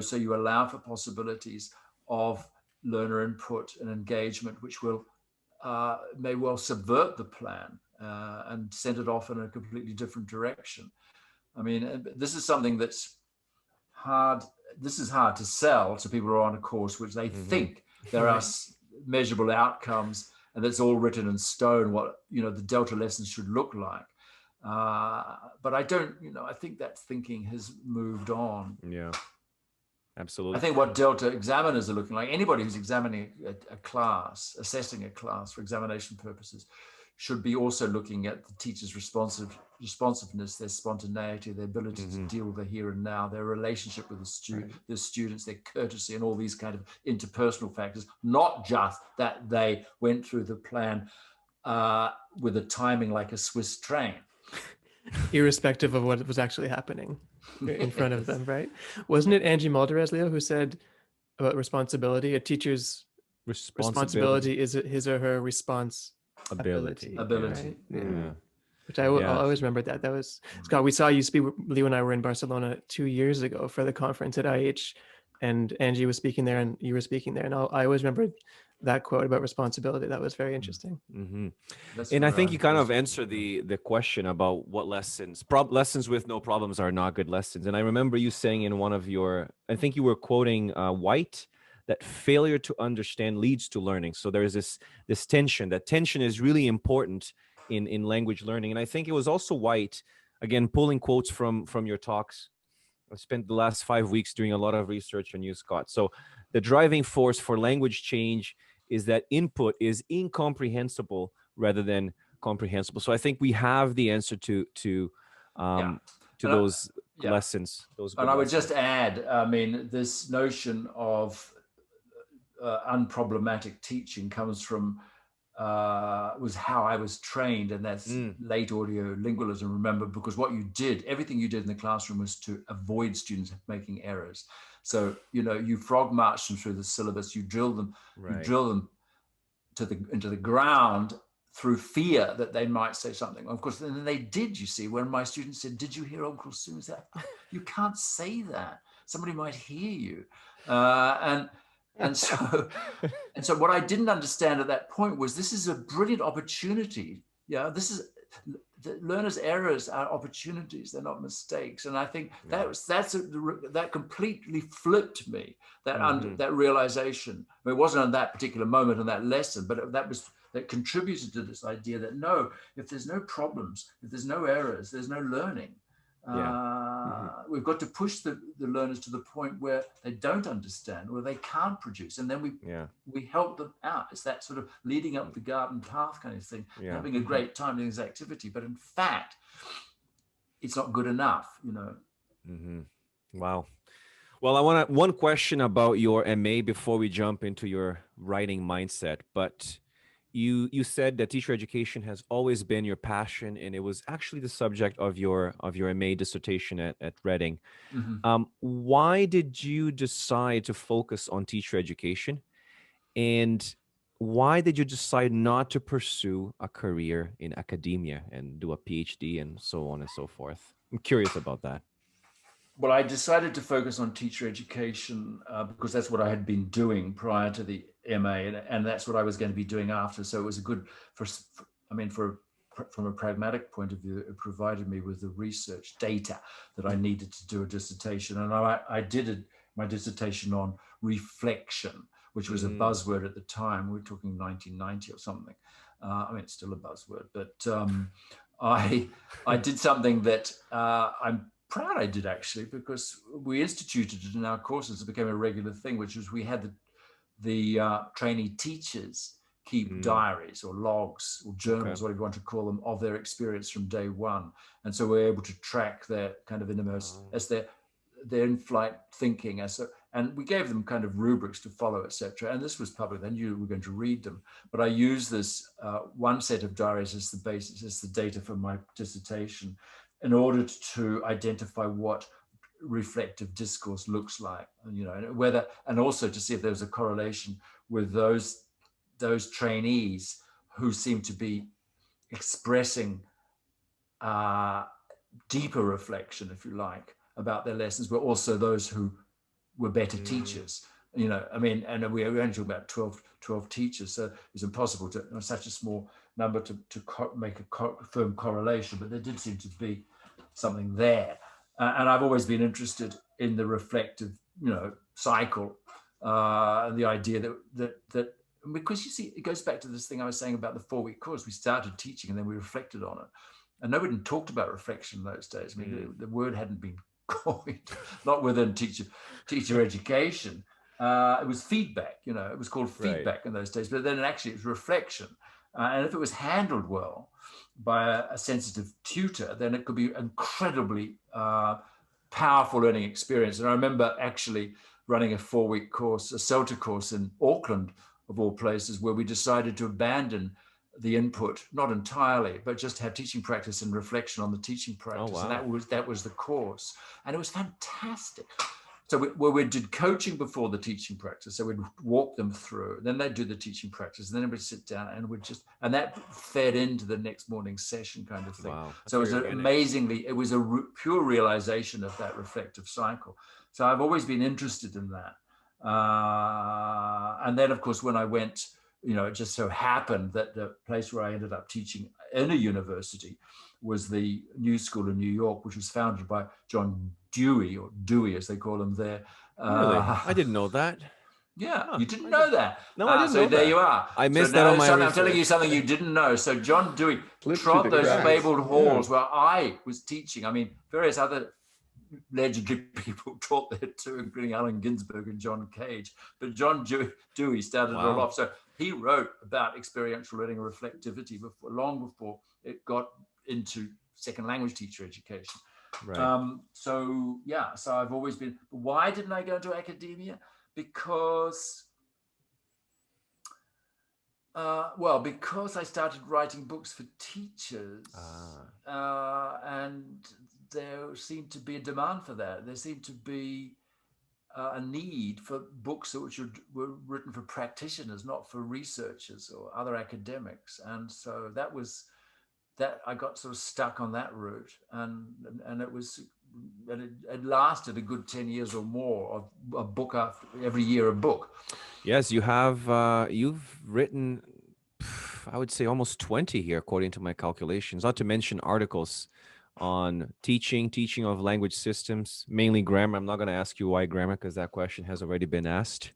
so you allow for possibilities of learner input and engagement, which will may well subvert the plan and send it off in a completely different direction. This is something that's hard. This is hard to sell to people who are on a course which they think there are measurable outcomes and that's all written in stone what the Delta lessons should look like. But I don't, I think that thinking has moved on. Yeah, absolutely. I think what Delta examiners are looking like, anybody who's examining a class, assessing a class for examination purposes, should be also looking at the teacher's responsiveness, their spontaneity, their ability to deal with the here and now, their relationship with the students, their courtesy, and all these kind of interpersonal factors, not just that they went through the plan with a timing like a Swiss train. Irrespective of what was actually happening in front of them, right? Wasn't it Angie Mulderez, Leo, who said about responsibility? A teacher's responsibility is his or her responsibility. Ability. Right? Yeah. Which I always remember that. That was, Scott, we saw you speak. Leo and I were in Barcelona 2 years ago for the conference at IH, and Angie was speaking there and you were speaking there. And I always remember that quote about responsibility. That was very interesting. Mm-hmm. That's And I what think you kind of was- answered the question about what lessons. Lessons with no problems are not good lessons. And I remember you saying in one of your, I think you were quoting White, that failure to understand leads to learning. So there's this tension. That tension is really important in language learning. And I think it was also White, again, pulling quotes from your talks. I spent the last 5 weeks doing a lot of research on you, Scott. So the driving force for language change is that input is incomprehensible rather than comprehensible. So I think we have the answer to And those yeah. lessons. Those good And I would lessons. just add, I mean, this notion of unproblematic teaching comes from was how I was trained, and that's late audio lingualism. Remember, because what you did, everything you did in the classroom was to avoid students making errors. So you frog marched them through the syllabus, you drill them, Right. you drill them into the ground through fear that they might say something. Of course, then they did. You see, when my students said, "Did you hear Uncle Sue say?" Oh, you can't say that. Somebody might hear you, and so what I didn't understand at that point was this is a brilliant opportunity. Yeah, this is the learners' errors are opportunities; they're not mistakes. And I think that completely flipped me. That realization. I mean, it wasn't on that particular moment in that lesson, but that contributed to this idea that no, if there's no problems, if there's no errors, there's no learning. We've got to push the learners to the point where they don't understand, where they can't produce, and then we help them out. It's that sort of leading up the garden path kind of thing, having a great time doing this activity, but in fact, it's not good enough, Wow. Well, I want one question about your MA before we jump into your writing mindset, but you said that teacher education has always been your passion, and it was actually the subject of your MA dissertation at Reading. Why did you decide to focus on teacher education, and why did you decide not to pursue a career in academia and do a PhD and so on and so forth? I'm curious about that. Well, I decided to focus on teacher education because that's what I had been doing prior to the MA, and that's what I was going to be doing after. So it was from a pragmatic point of view, it provided me with the research data that I needed to do a dissertation. And I did my dissertation on reflection, which was a buzzword at the time. We're talking 1990 or something. I mean, it's still a buzzword, but I did something that I'm proud I did, actually, because we instituted it in our courses. It became a regular thing, which was we had the trainee teachers keep diaries or logs or journals, whatever you want to call them, of their experience from day one. And so we're able to track their kind of as their in-flight thinking. And we gave them kind of rubrics to follow, etc. And this was public. They knew we were going to read them. But I used this one set of diaries as the basis, as the data for my dissertation, in order to identify what reflective discourse looks like, and also to see if there was a correlation with those trainees who seem to be expressing deeper reflection, if you like, about their lessons, but also those who were better teachers. And we only talk about 12 teachers, so it's impossible to such a small number to make a firm correlation, but there did seem to be something there. And I've always been interested in the reflective, cycle, the idea that because you see, it goes back to this thing I was saying about the 4-week course. We started teaching and then we reflected on it. And nobody talked about reflection in those days. I mean, the word hadn't been coined, not within teacher education. It was feedback, it was called feedback in those days, but then actually it was reflection. And if it was handled well by a sensitive tutor, then it could be incredibly powerful learning experience. And I remember actually running a 4-week course, a CELTA course in Auckland, of all places, where we decided to abandon the input, not entirely, but just have teaching practice and reflection on the teaching practice. Oh, wow. And that was the course. And it was fantastic. So we did coaching before the teaching practice. So we'd walk them through, then they'd do the teaching practice, and then we'd sit down and that fed into the next morning's session kind of thing. Wow. So it was it was a pure realization of that reflective cycle. So I've always been interested in that. And then, of course, when I went, it just so happened that the place where I ended up teaching in a university was the New School in New York, which was founded by John Dewey, or Dewey as they call him there. Really? I didn't know that. Yeah, Huh, you didn't know that. No, I didn't so know there that. you are. I missed so that now on my I'm telling you research. something you didn't know. So John Dewey Slipped trod through the those cracks. fabled halls Yeah. where I was teaching. I mean, various other legendary people taught there too, including Allen Ginsberg and John Cage. But John Dewey started it all Wow. off. So he wrote about experiential learning and reflectivity long before it got into second language teacher education. Right. So I've always been. Why didn't I go into academia? Because because I started writing books for teachers, and there seemed to be a demand for that. There seemed to be a need for books which were written for practitioners, not for researchers or other academics. And so that was that I got sort of stuck on that route, and it lasted a good 10 years or more of a book after every year, a book. Yes, you have. You've written, I would say, almost 20 here, according to my calculations. Not to mention articles on teaching of language systems, mainly grammar. I'm not going to ask you why grammar, because that question has already been asked.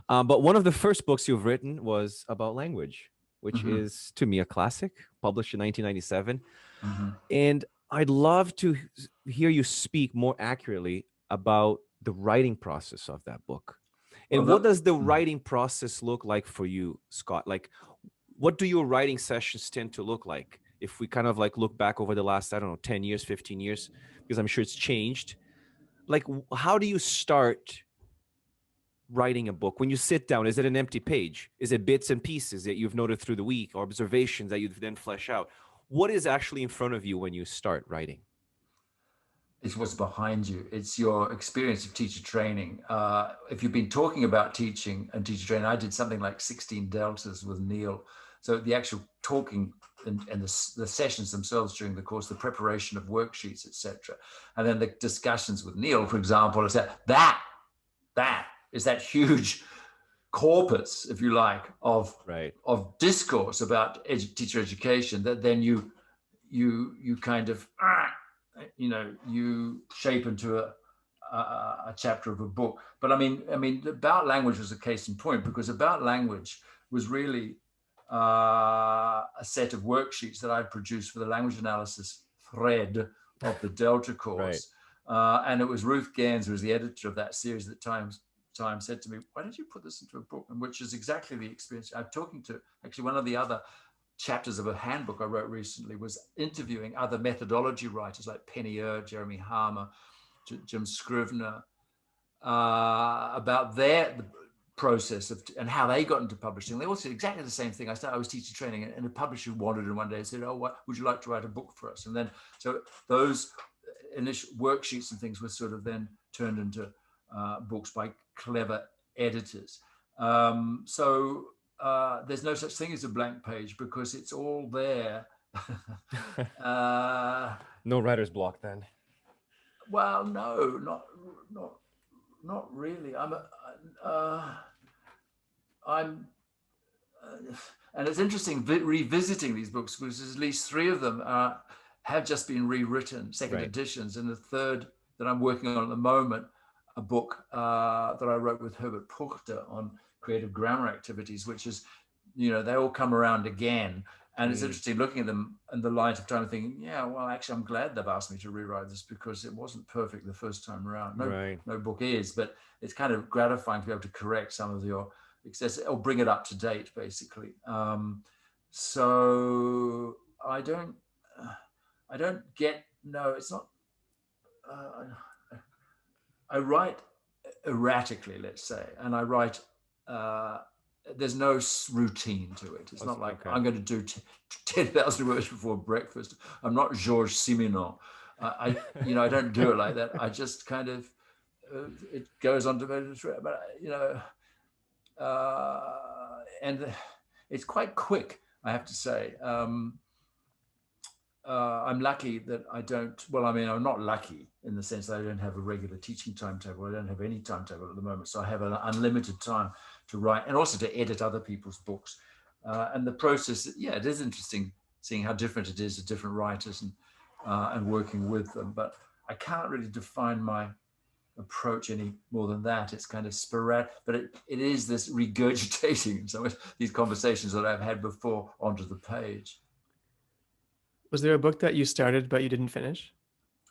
But one of the first books you've written was about language, which is, to me, a classic, published in 1997. And I'd love to hear you speak more accurately about the writing process of that book. And what does the writing process look like for you, Scott? Like, what do your writing sessions tend to look like? If we kind of like look back over the last, 10 years, 15 years, because I'm sure it's changed. Like, how do you start writing a book? When you sit down, is it an empty page? Is it bits and pieces that you've noted through the week, or observations that you then flesh out? What is actually in front of you when you start writing? It's what's behind you. It's your experience of teacher training. If you've been talking about teaching and teacher training, I did something like 16 deltas with Neil. So the actual talking and the sessions themselves during the course, the preparation of worksheets, etc. And then the discussions with Neil, for example, is that is that huge corpus, if you like, of discourse about teacher education that then you kind of you shape into a chapter of a book. But I mean, About Language was a case in point, because About Language was really a set of worksheets that I produced for the language analysis thread of the Delta course. And it was Ruth Gans, who was the editor of that series at Time said to me, why don't you put this into a book? And which is exactly the experience. I'm talking to actually one of the other chapters of a handbook I wrote recently was interviewing other methodology writers like Penny Jeremy Harmer, Jim Scrivener, about the process of and how they got into publishing. They all said exactly the same thing. I was teacher training, and a publisher wanted it one day and said, "Oh, what would you like to write a book for us?" And then so those initial worksheets and things were sort of then turned into books by clever editors. There's no such thing as a blank page, because it's all there. No writer's block then. Well, no, not really. And it's interesting revisiting these books, because at least 3 of them have just been rewritten, second editions, and the third that I'm working on at the moment, a book that I wrote with Herbert Puchter on creative grammar activities, which is, they all come around again. And it's interesting looking at them in the light of time and thinking, yeah, well, actually, I'm glad they've asked me to rewrite this, because it wasn't perfect the first time around. No book is, but it's kind of gratifying to be able to correct some of your excess or bring it up to date, basically. So I don't get, no, it's not, I write erratically, let's say, and I write, there's no routine to it. It's not like I'm going to do 10,000 words before breakfast. I'm not Georges Simenon. I don't do it like that. I just kind of, it goes on to, but and it's quite quick, I have to say. I'm lucky that I don't, well, I mean, I'm not lucky in the sense that I don't have a regular teaching timetable. I don't have any timetable at the moment. So I have an unlimited time to write and also to edit other people's books. And the process, yeah, it is interesting seeing how different it is to different writers and working with them. But I can't really define my approach any more than that. It's kind of sporadic, but it is this regurgitating some of these conversations that I've had before onto the page. Was there a book that you started but you didn't finish?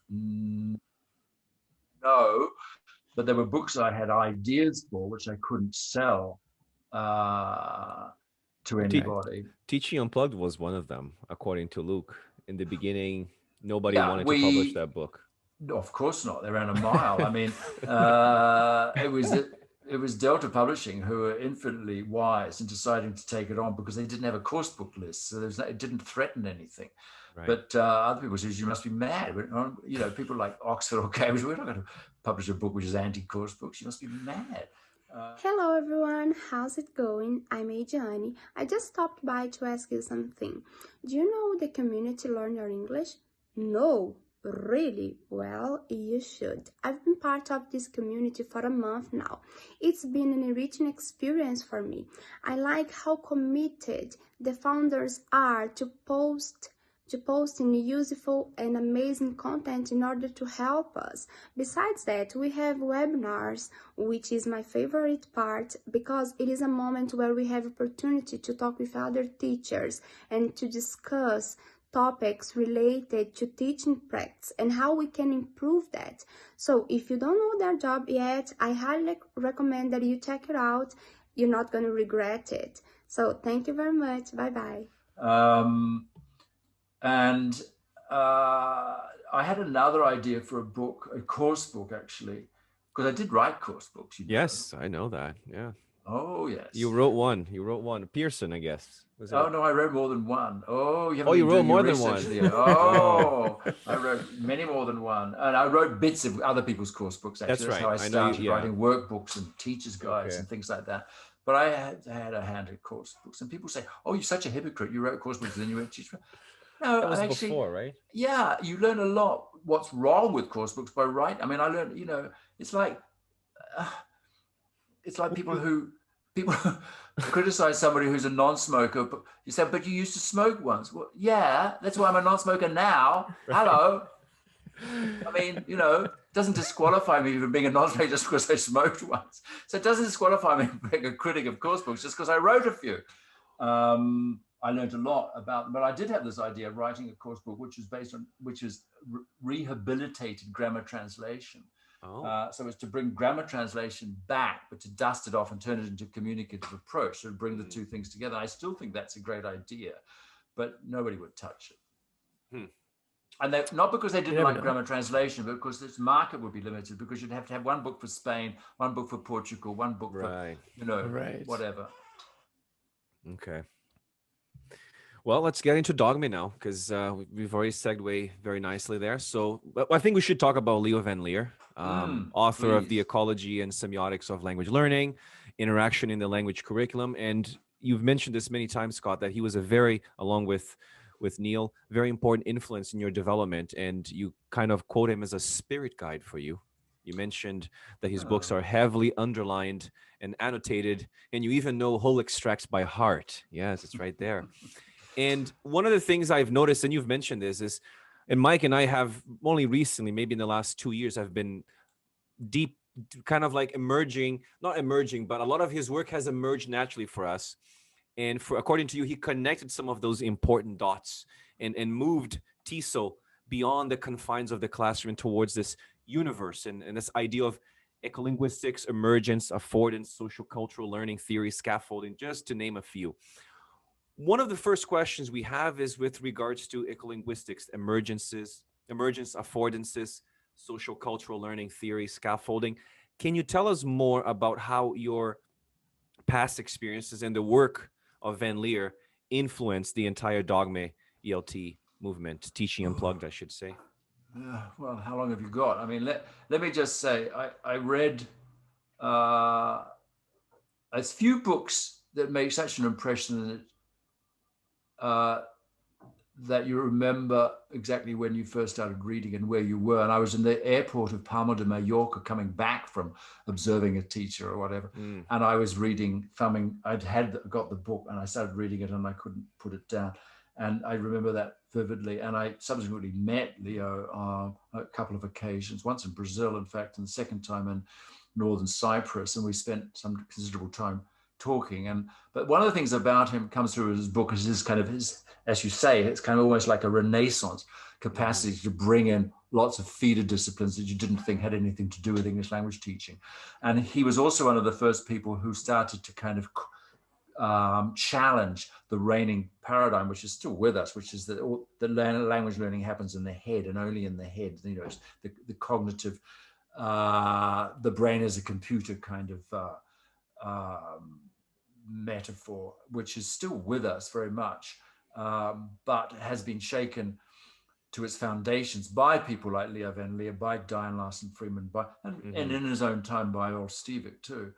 No, but there were books I had ideas for which I couldn't sell to anybody. Teaching Unplugged was one of them, according to Luke. In the beginning, nobody wanted to publish that book. Of course not. They ran a mile. I mean, it was Delta Publishing who were infinitely wise in deciding to take it on because they didn't have a course book list, so it didn't threaten anything. Right. But other people said, you must be mad. You know, people like Oxford or Cambridge, we're not going to publish a book which is anti-course books. You must be mad. Hello everyone, how's it going? I'm Adriani. I just stopped by to ask you something. Do you know the community Learn Your English? No. Really? Well, you should. I've been part of this community for a month now. It's been an enriching experience for me. I like how committed the founders are to posting useful and amazing content in order to help us. Besides that, we have webinars, which is my favorite part because it is a moment where we have opportunity to talk with other teachers and to discuss topics related to teaching practice and how we can improve that. So if you don't know their job yet, I highly recommend that you check it out. You're not going to regret it. So thank you very much. Bye-bye. And I had another idea for a course book, actually, because I did write course books. Yes, I know that. Yeah. Oh, yes. You wrote one. Pearson, I guess. No, I wrote more than one. Oh, you wrote more than one. Oh, I wrote many more than one. And I wrote bits of other people's course books, actually. That's right. How I started writing workbooks and teacher's guides and things like that. But I had a hand at course books. And people say, oh, you're such a hypocrite. You wrote course books and then you wrote teacher. No, that was actually, before, right? Yeah, you learn a lot what's wrong with course books by writing. I mean, I learned, it's like people criticize somebody who's a non-smoker. But you say, but you used to smoke once. Well, yeah, that's why I'm a non-smoker now. Right. Hello. I mean, it doesn't disqualify me from being a non-smoker just because I smoked once. So it doesn't disqualify me from being a critic of course books just because I wrote a few. I learned a lot about them, but I did have this idea of writing a course book, which is rehabilitated grammar translation. Oh. So it's to bring grammar translation back, but to dust it off and turn it into a communicative approach, to bring the two things together. I still think that's a great idea, but nobody would touch it. And not because they didn't like grammar translation, but because its market would be limited, because you'd have to have one book for Spain, one book for Portugal, one book for, whatever. Okay. Well, let's get into Dogme now, because we've already segued very nicely there. So I think we should talk about Leo van Lier, author of The Ecology and Semiotics of Language Learning, Interaction in the Language Curriculum. And you've mentioned this many times, Scott, that he was along with Neil, very important influence in your development. And you kind of quote him as a spirit guide for you. You mentioned that his books are heavily underlined and annotated, and you even know whole extracts by heart. Yes, it's right there. And one of the things I've noticed, and you've mentioned this, is, and Mike and I have only recently, maybe in the last 2 years, have been deep, kind of like not emerging, but a lot of his work has emerged naturally for us. And according to you, he connected some of those important dots and moved TESOL beyond the confines of the classroom towards this universe and this idea of ecolinguistics, emergence, affordance, social cultural learning theory, scaffolding, just to name a few. One of the first questions we have is with regards to ecolinguistics, emergence, affordances, social cultural learning theory, scaffolding. Can you tell us more about how your past experiences and the work of Van Lier influenced the entire Dogme ELT movement, Teaching Unplugged, I should say? Well, how long have you got? I mean, let me just say, I read as few books that make such an impression that you remember exactly when you first started reading and where you were. And I was in the airport of Palma de Mallorca coming back from observing a teacher or whatever. And I was got the book and I started reading it and I couldn't put it down. And I remember that vividly. And I subsequently met Leo on a couple of occasions, once in Brazil, in fact, and the second time in Northern Cyprus. And we spent some considerable time talking. But one of the things about him comes through his book is his kind of as you say, it's kind of almost like a Renaissance capacity to bring in lots of feeder disciplines that you didn't think had anything to do with English language teaching. And he was also one of the first people who started to kind of challenge the reigning paradigm, which is still with us, which is that language learning happens in the head and only in the head. You know, it's the cognitive, the brain as a computer kind of metaphor, which is still with us very much, but has been shaken to its foundations by people like Leo van Lier, by Diane Larson Freeman, and in his own time by Earl Stevick too.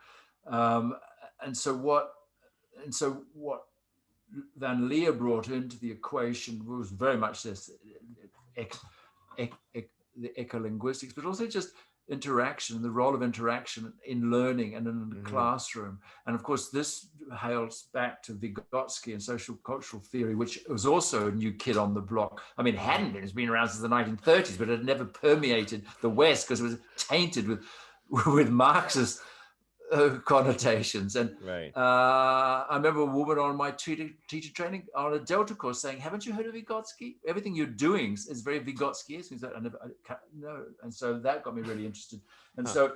And so what Van Lier brought into the equation was very much this the ecolinguistics, but also just interaction, the role of interaction in learning and in the classroom. And of course, this hails back to Vygotsky and social cultural theory, which was also a new kid on the block. I mean, it hadn't been, it's been around since the 1930s, but it had never permeated the West because it was tainted with Marxist connotations. And I remember a woman on my teacher training on a Delta course saying, haven't you heard of Vygotsky? Everything you're doing is very Vygotsky-esque. No. And so that got me really interested. And so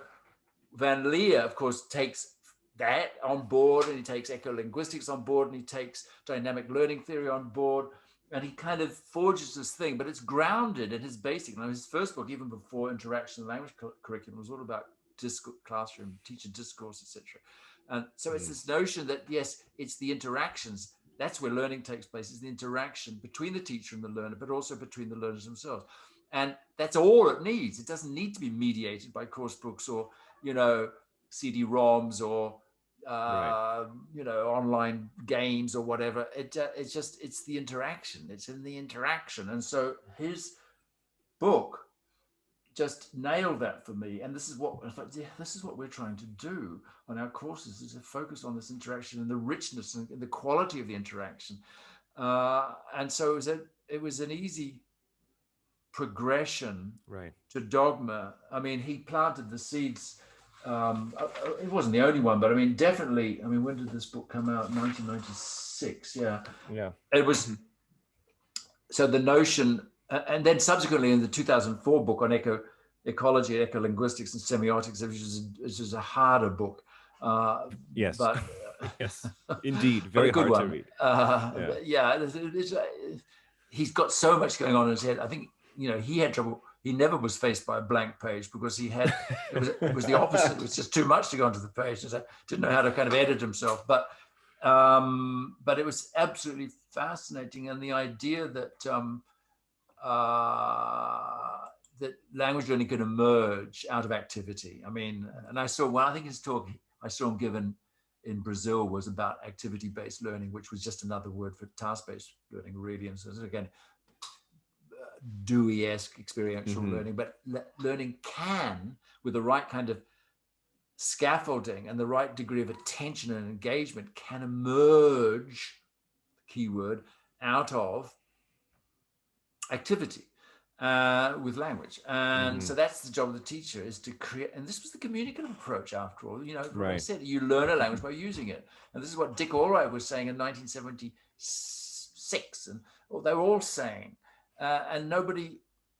Van Lier, of course, takes that on board, and he takes ecolinguistics on board, and he takes dynamic learning theory on board, and he kind of forges this thing, but it's grounded in his basic. Now, his first book, even before Interaction and Language Curriculum, was all about classroom, teacher discourse, etc. And so it's this notion that, yes, it's the interactions. That's where learning takes place, is the interaction between the teacher and the learner, but also between the learners themselves. And that's all it needs. It doesn't need to be mediated by course books or, CD-ROMs or, online games or whatever. It's the interaction. It's in the interaction. And so his book just nailed that for me. And this is what I thought, this is what we're trying to do on our courses, is to focus on this interaction and the richness and the quality of the interaction. And so it was an easy progression to Dogme. I mean, he planted the seeds. It wasn't the only one, but I mean, definitely, when did this book come out? 1996. Yeah. It was, so the notion, and then subsequently in the 2004 book on ecology, ecolinguistics, and semiotics, which is a harder book. Yes. But, yes, indeed, very good hard one. to read. He's got so much going on in his head. I think he had trouble. He never was faced by a blank page because it was the opposite. It was just too much to go onto the page, and so didn't know how to kind of edit himself. But it was absolutely fascinating, and the idea that that language learning can emerge out of activity. I mean, and I think his talk I saw him given in Brazil was about activity-based learning, which was just another word for task-based learning, really. And so again, Dewey-esque experiential learning, but learning can, with the right kind of scaffolding and the right degree of attention and engagement, can emerge, keyword, out of activity with language. And so that's the job of the teacher, is to create, and this was the communicative approach after all, like I said, you learn a language by using it. And this is what Dick Allwright was saying in 1976, and they were all saying, and nobody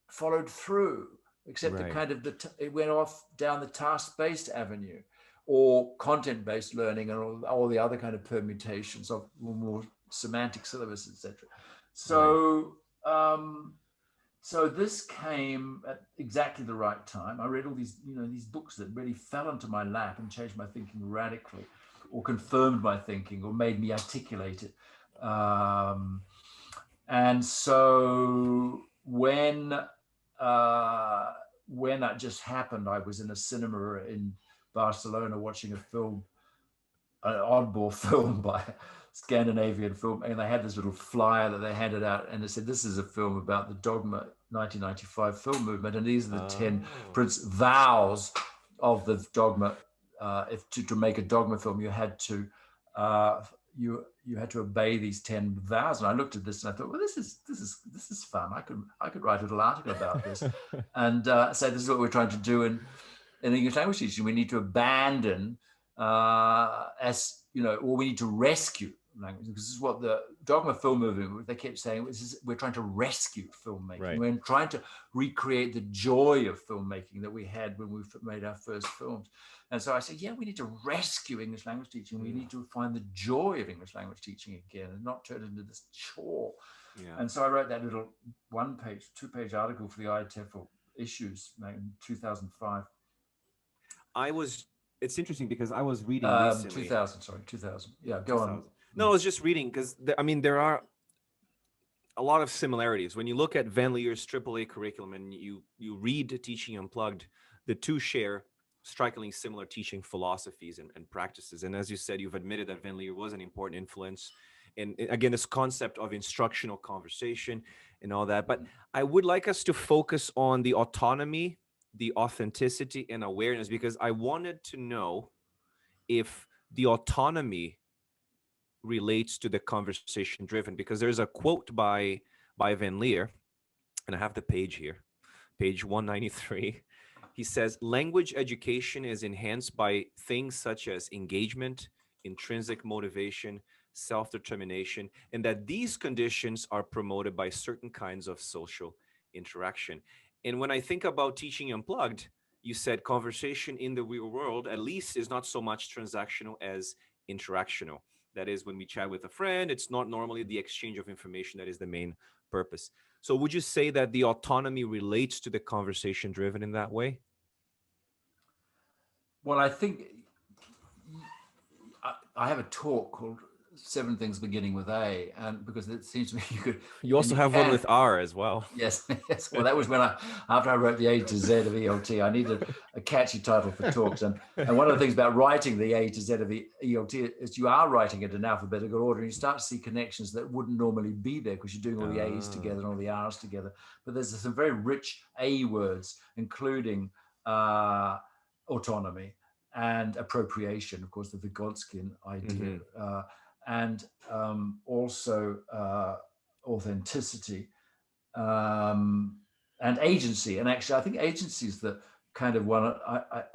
followed through, except the kind of, it went off down the task-based avenue or content-based learning and all the other kind of permutations of more semantic syllabus, etc. So, so this came at exactly the right time. I read all these, these books that really fell into my lap and changed my thinking radically, or confirmed my thinking, or made me articulate it. And so when that just happened, I was in a cinema in Barcelona watching a film, an oddball film by Scandinavian film, and they had this little flyer that they handed out, and it said, "This is a film about the Dogma 1995 film movement, and these are the 10 vows of the Dogma. If to make a Dogma film, you had to you had to obey these 10 vows." And I looked at this and I thought, well, this is fun. I could write a little article about this, and say this is what we're trying to do in English language teaching. We need to abandon or we need to rescue language. This is what the Dogma film movement, they kept saying, we're trying to rescue filmmaking. Right. We're trying to recreate the joy of filmmaking that we had when we made our first films. And so I said, yeah, we need to rescue English language teaching. We need to find the joy of English language teaching again and not turn it into this chore. Yeah. And so I wrote that little 2-page article for the IETF issues in 2005. It's interesting because I was reading recently. 2000. Yeah, go on. No, I was just reading because there are a lot of similarities. When you look at Van Lier's AAA curriculum and you read Teaching Unplugged, the two share strikingly similar teaching philosophies and practices. And as you said, you've admitted that Van Lier was an important influence. And again, this concept of instructional conversation and all that. But I would like us to focus on the autonomy, the authenticity, and awareness, because I wanted to know if the autonomy relates to the conversation driven, because there's a quote by Van Lier, and I have the page here, page 193. He says, language education is enhanced by things such as engagement, intrinsic motivation, self-determination, and that these conditions are promoted by certain kinds of social interaction. And when I think about Teaching Unplugged, you said conversation in the real world, at least, is not so much transactional as interactional. That is, when we chat with a friend, it's not normally the exchange of information that is the main purpose. So would you say that the autonomy relates to the conversation driven in that way? Well, I think I have a talk called 7 Things Beginning with A, and because it seems to me you also have one with R as well. Yes. Well, that was when after I wrote the A to Z of ELT, I needed a catchy title for talks. And one of the things about writing the A to Z of the ELT is you are writing it in alphabetical order, and you start to see connections that wouldn't normally be there because you're doing all the A's together and all the R's together. But there's some very rich A words, including autonomy and appropriation, of course, the Vygotsky idea. And also authenticity and agency. And actually, I think agency is the kind of one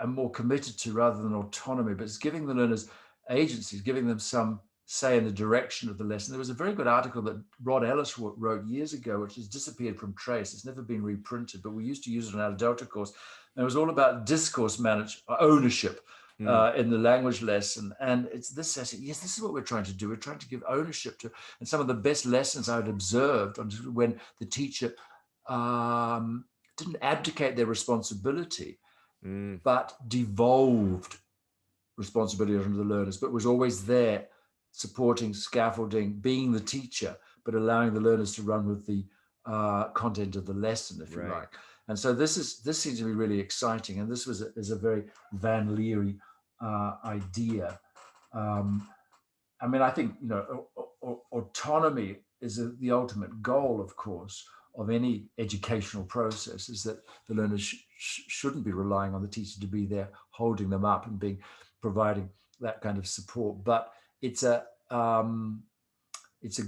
I'm more committed to rather than autonomy, but it's giving the learners agencies, giving them some say in the direction of the lesson. There was a very good article that Rod Ellis wrote years ago, which has disappeared from trace. It's never been reprinted, but we used to use it in our Delta course. And it was all about discourse ownership. In the language lesson, and it's this. I said, yes, this is what we're trying to do. We're trying to give ownership to, and some of the best lessons I had observed when the teacher didn't abdicate their responsibility, but devolved responsibility onto the learners, but was always there, supporting, scaffolding, being the teacher, but allowing the learners to run with the content of the lesson, if you like. And so this seems to be really exciting, and this is a very Van Lier idea. I mean, I think autonomy is the ultimate goal, of course, of any educational process. Is that the learners shouldn't be relying on the teacher to be there, holding them up and providing that kind of support. But it's a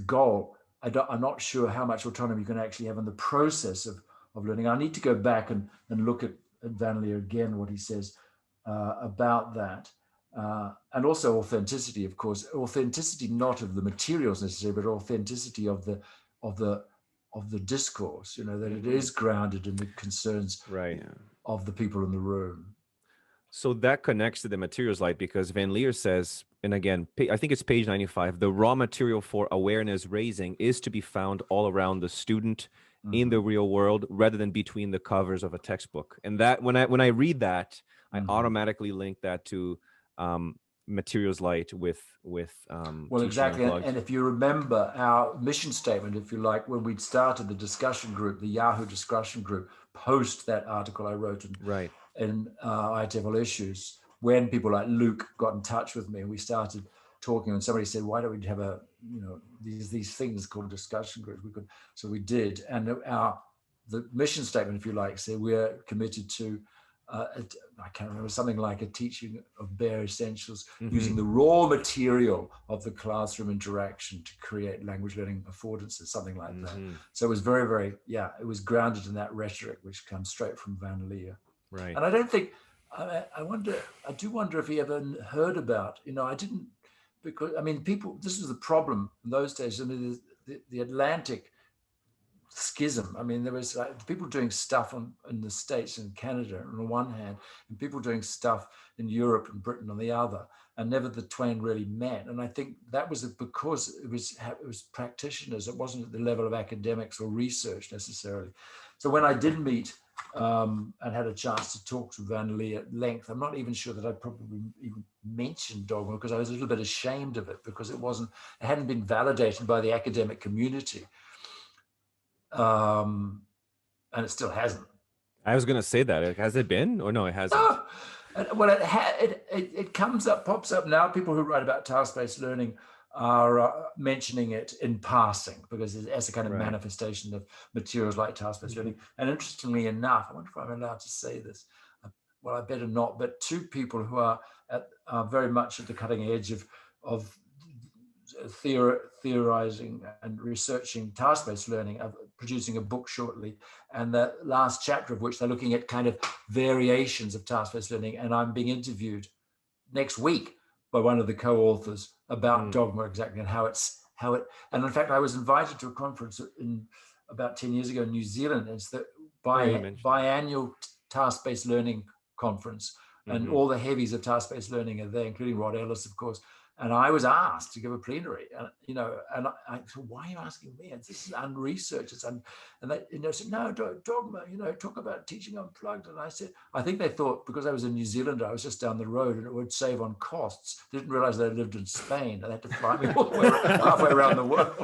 goal. I'm not sure how much autonomy you can actually have in the process of learning. I need to go back and look at Van Lier again, what he says about that. And also authenticity, of course. Authenticity not of the materials necessarily, but authenticity of the discourse, that it is grounded in the concerns of the people in the room. So that connects to the materials light, because Van Lier says, and again, I think it's page 95, the raw material for awareness raising is to be found all around the student in the real world rather than between the covers of a textbook. And that when I read that, I automatically link that to materials light with well, exactly. And if you remember our mission statement, if you like, when we'd started the discussion group, the Yahoo discussion group, post that article I wrote in IETF Issues, when people like Luke got in touch with me and we started talking, and somebody said, why don't we have these things called discussion groups? So we did. And the mission statement, if you like, said we're committed to, I can't remember, something like a teaching of bare essentials, using the raw material of the classroom interaction to create language learning affordances, something like that. So it was very, very, it was grounded in that rhetoric, which comes straight from Van Lier. Right. And I don't think, I do wonder if he ever heard about, I didn't, because, I mean, people, this was the problem in those days. I mean, the Atlantic schism. I mean, there was people doing stuff in the States and Canada on the one hand, and people doing stuff in Europe and Britain on the other, and never the twain really met. And I think that was because it was practitioners. It wasn't at the level of academics or research necessarily. So when I did meet and had a chance to talk to Van Lier at length, I'm not even sure that I probably even mentioned dogma, because I was a little bit ashamed of it, because it hadn't been validated by the academic community. And it still hasn't. I was going to say that. Has it been? Or no, it hasn't. Oh, well, it comes up, pops up now. People who write about task-based learning are mentioning it in passing, because as a kind of manifestation of materials like task-based learning. And interestingly enough, I wonder if I'm allowed to say this. Well, I better not. But two people who are very much at the cutting edge of theorizing and researching task-based learning, of producing a book shortly, and the last chapter of which they're looking at kind of variations of task-based learning. And I'm being interviewed next week by one of the co-authors about dogma exactly, and how it, and in fact, I was invited to a conference about 10 years ago in New Zealand. It's the biannual task-based learning conference, and all the heavies of task-based learning are there, including Rod Ellis, of course. And I was asked to give a plenary, and I said, "Why are you asking me? This is unresearched." And they said, "No, dogma. Talk about teaching unplugged." And I said, I think they thought because I was a New Zealander, I was just down the road, and it would save on costs. They didn't realize that I lived in Spain. They had to fly me all the way halfway around the world.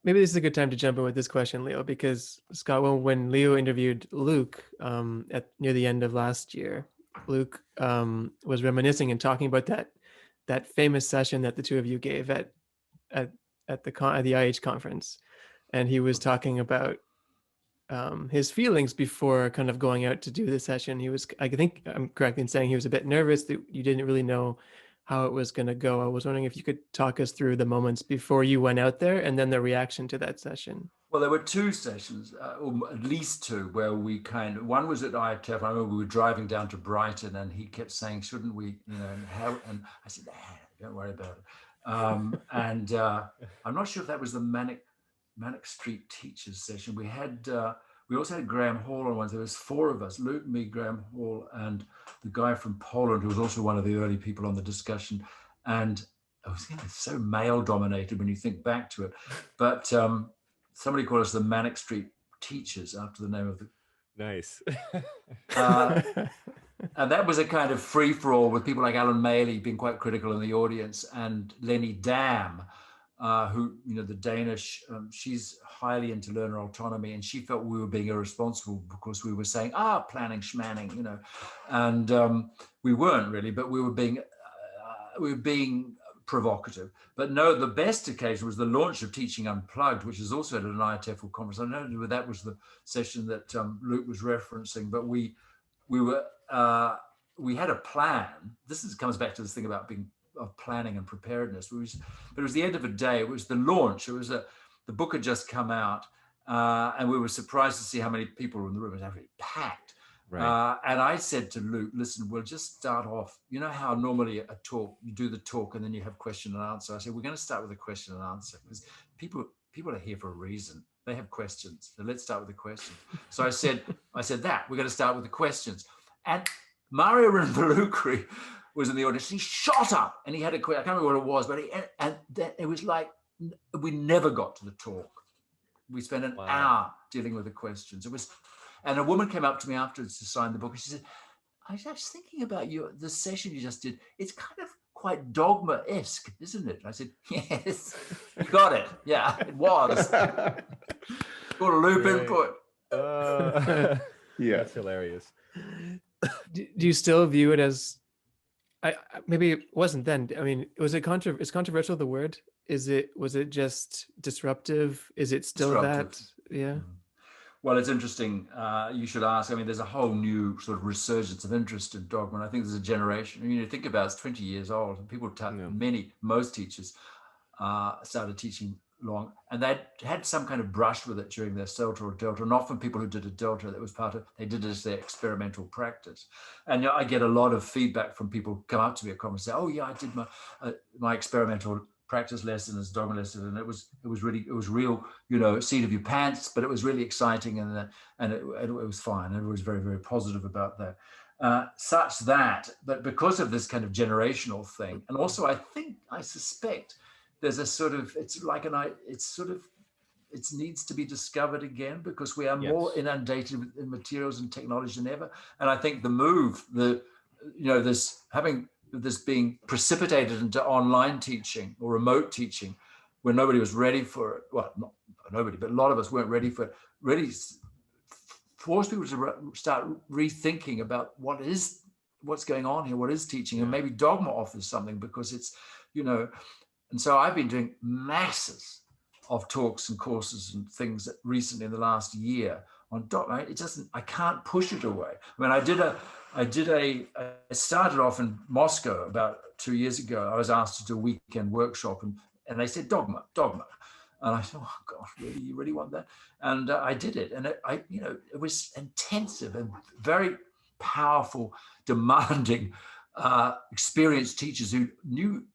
Maybe this is a good time to jump in with this question, Leo, because Scott, when Leo interviewed Luke near the end of last year, Luke was reminiscing and talking about that famous session that the two of you gave at the IH conference, and he was talking about his feelings before kind of going out to do the session. I think I'm correct in saying he was a bit nervous that you didn't really know how it was going to go. I was wondering if you could talk us through the moments before you went out there and then the reaction to that session. Well, there were two sessions, or at least two, where we one was at ITF. I remember we were driving down to Brighton, and he kept saying, "Shouldn't we, and I said, "Don't worry about it." And I'm not sure if that was the Manic Street Teachers session. We also had Graham Hall on one. There was four of us: Luke, me, Graham Hall, and the guy from Poland, who was also one of the early people on the discussion. And it was so male-dominated when you think back to it. But somebody called us the Manic Street Teachers after the name of the... Nice. And that was a kind of free-for-all with people like Alan Maley being quite critical in the audience, and Lenny Dam, who, the Danish, she's highly into learner autonomy, and she felt we were being irresponsible because we were saying, planning, schmanning, and we weren't really, but we were being provocative. But no, the best occasion was the launch of Teaching Unplugged, which is also at an ITF conference. I know that was the session that Luke was referencing, but we had a plan. Comes back to this thing about of planning and preparedness. But it was the end of a day. It was the launch. It was the book had just come out, and we were surprised to see how many people were in the room. It was actually packed. Right. And I said to Luke, "Listen, we'll just start off. You know how normally a talk, you do the talk and then you have question and answer." I said, "We're going to start with a question and answer, because people are here for a reason. They have questions. So let's start with the questions." So I said that we're going to start with the questions. And Mario Rinvolucri was in the audience. He shot up and he had a question. I can't remember what it was, but it was like we never got to the talk. We spent an hour dealing with the questions. And a woman came up to me afterwards to sign the book, and she said, "I was just thinking about the session you just did. It's kind of quite dogma-esque, isn't it?" I said, "Yes, you got it. Yeah, it was." Got a loop input. Yeah, that's hilarious. Do you still view it as, maybe it wasn't then. I mean, is controversial the word? Was it just disruptive? Is it still Disruptive. that? Yeah. Well, it's interesting. You should ask. I mean, there's a whole new sort of resurgence of interest in dogma. And I think there's a generation. I mean, you think about it's 20 years old, and people, most teachers started teaching long, and they had some kind of brush with it during their CELTA or Delta. And often people who did a Delta, that was they did it as their experimental practice. And I get a lot of feedback from people who come up to me at conference and say, "Oh yeah, I did my experimental practice lesson as dogma lesson, and it was real, seat of your pants, but it was really exciting, and it was fine. It was very, very positive about that." But because of this kind of generational thing, and also I suspect there's a sort of, it needs to be discovered again, because we are more inundated with materials and technology than ever. And I think the move, this being precipitated into online teaching or remote teaching, where nobody was ready for it. Well, not nobody, but a lot of us weren't ready for it. Really forced people to start rethinking about what's going on here, what is teaching, and maybe dogma offers something, because it's, and so I've been doing masses of talks and courses and things that recently in the last year on dogma. I can't push it away. I mean, I started off in Moscow about 2 years ago. I was asked to do a weekend workshop, and they said dogma. And I thought, oh gosh, really, you really want that? And I did it, and it was intensive and very powerful, demanding, experienced teachers who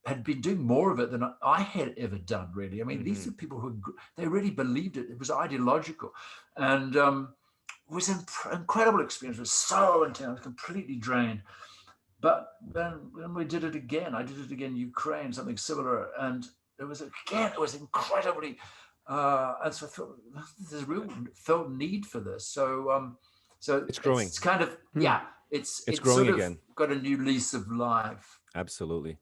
had been doing more of it than I had ever done. Really, I mean, these are people who they really believed it. It was ideological, and it was an incredible experience. It was so intense, completely drained. But then when we did it again, I did it again in Ukraine, something similar, and it was incredibly, and so I thought there's a real felt need for this. So it's growing. It's kind of, it's growing sort of again. got a new lease of life. Absolutely.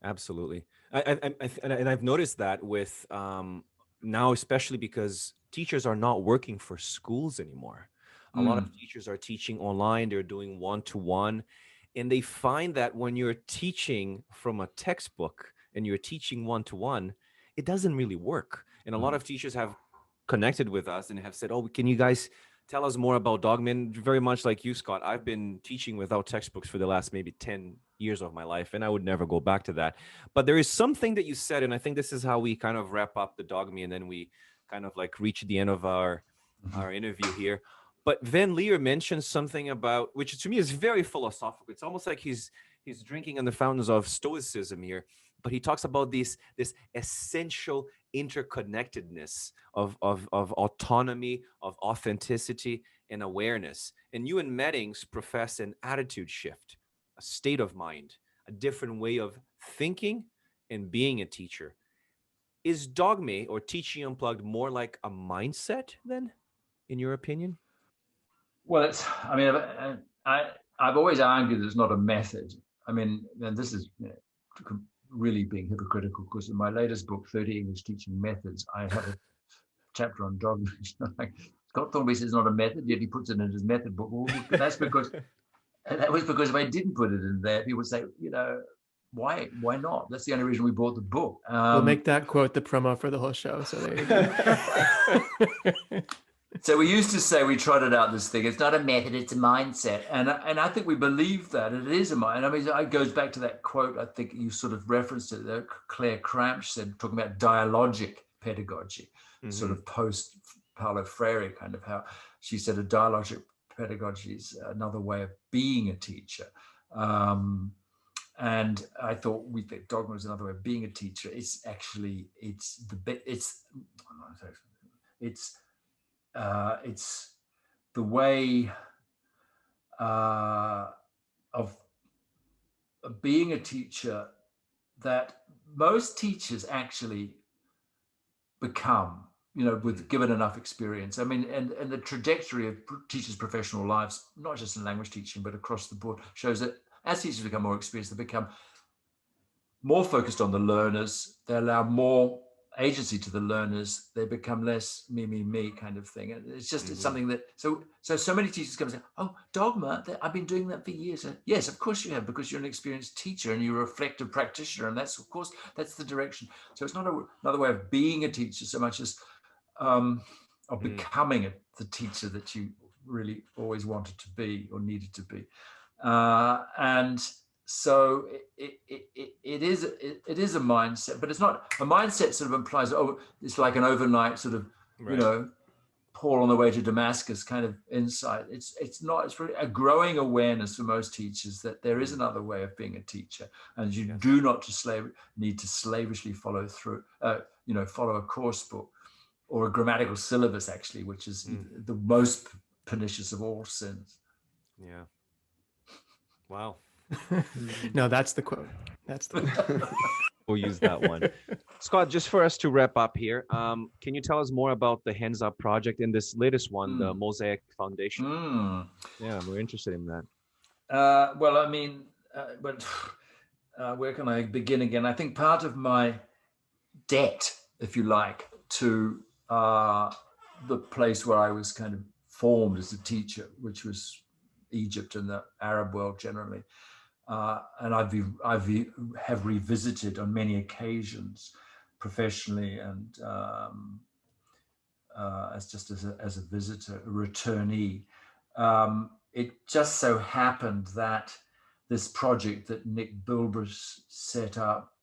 And I've noticed that with now, especially because teachers are not working for schools anymore. A lot of teachers are teaching online. They're doing one-to-one, and they find that when you're teaching from a textbook and you're teaching one-to-one, it doesn't really work. And a lot of teachers have connected with us and have said, "Oh, can you guys tell us more about Dogme?" And very much like you, Scott, I've been teaching without textbooks for the last maybe 10 years of my life, and I would never go back to that. But there is something that you said, and I think this is how we kind of wrap up the Dogme, and then we kind of like reach the end of our interview here. But Van Lier mentioned something about, which to me is very philosophical. It's almost like he's drinking on the fountains of Stoicism here. But he talks about this essential interconnectedness of autonomy, of authenticity, and awareness. And you and Meddings profess an attitude shift, a state of mind, a different way of thinking and being a teacher. Is Dogme or Teaching Unplugged more like a mindset then, in your opinion? Well, I've always argued it's not a method. I mean, and this is really being hypocritical, because in my latest book, 30 English Teaching Methods, I have a chapter on dogma. Like, Scott Thornbury says it's not a method, yet he puts it in his method book. Well, that was because if I didn't put it in there, people would say, why not? That's the only reason we bought the book. We'll make that quote the promo for the whole show. So there you go. So we used to say, we trotted out this thing, it's not a method, it's a mindset. And I think we believe that it is a mind. I mean, it goes back to that quote, I think you sort of referenced it, that Claire Cramch said, talking about dialogic pedagogy, sort of post Paulo Freire, kind of how she said a dialogic pedagogy is another way of being a teacher. And I thought we think dogma is another way of being a teacher. It's actually, it's the way of being a teacher that most teachers actually become, with given enough experience. I mean, and the trajectory of teachers' professional lives, not just in language teaching, but across the board, shows that as teachers become more experienced, they become more focused on the learners. They allow more agency to the learners, they become less me kind of thing. And it's just, it's something that, so many teachers come and say, oh, dogma, I've been doing that for years. And yes, of course you have, because you're an experienced teacher and you're a reflective practitioner. And that's, of course, that's the direction. So it's not another way of being a teacher so much as of becoming the teacher that you really always wanted to be or needed to be. And so it is a mindset, but it's not a mindset. Sort of implies, oh, it's like an overnight sort of, you know, Paul on the way to Damascus kind of insight. It's not. It's really a growing awareness for most teachers that there is another way of being a teacher, and you do not need to slavishly follow through. You know, follow a course book or a grammatical syllabus, actually, which is the most pernicious of all sins. Yeah. Wow. No, that's the quote. That's the quote. We'll use that one. Scott, just for us to wrap up here, can you tell us more about the Hands Up project in this latest one, the Mosaic Foundation? Yeah, we're interested in that. Well, I mean, but where can I begin again? I think part of my debt, if you like, to the place where I was kind of formed as a teacher, which was Egypt and the Arab world generally. And I have revisited on many occasions, professionally and as a visitor, a returnee. It just so happened that this project that Nick Bilbris set up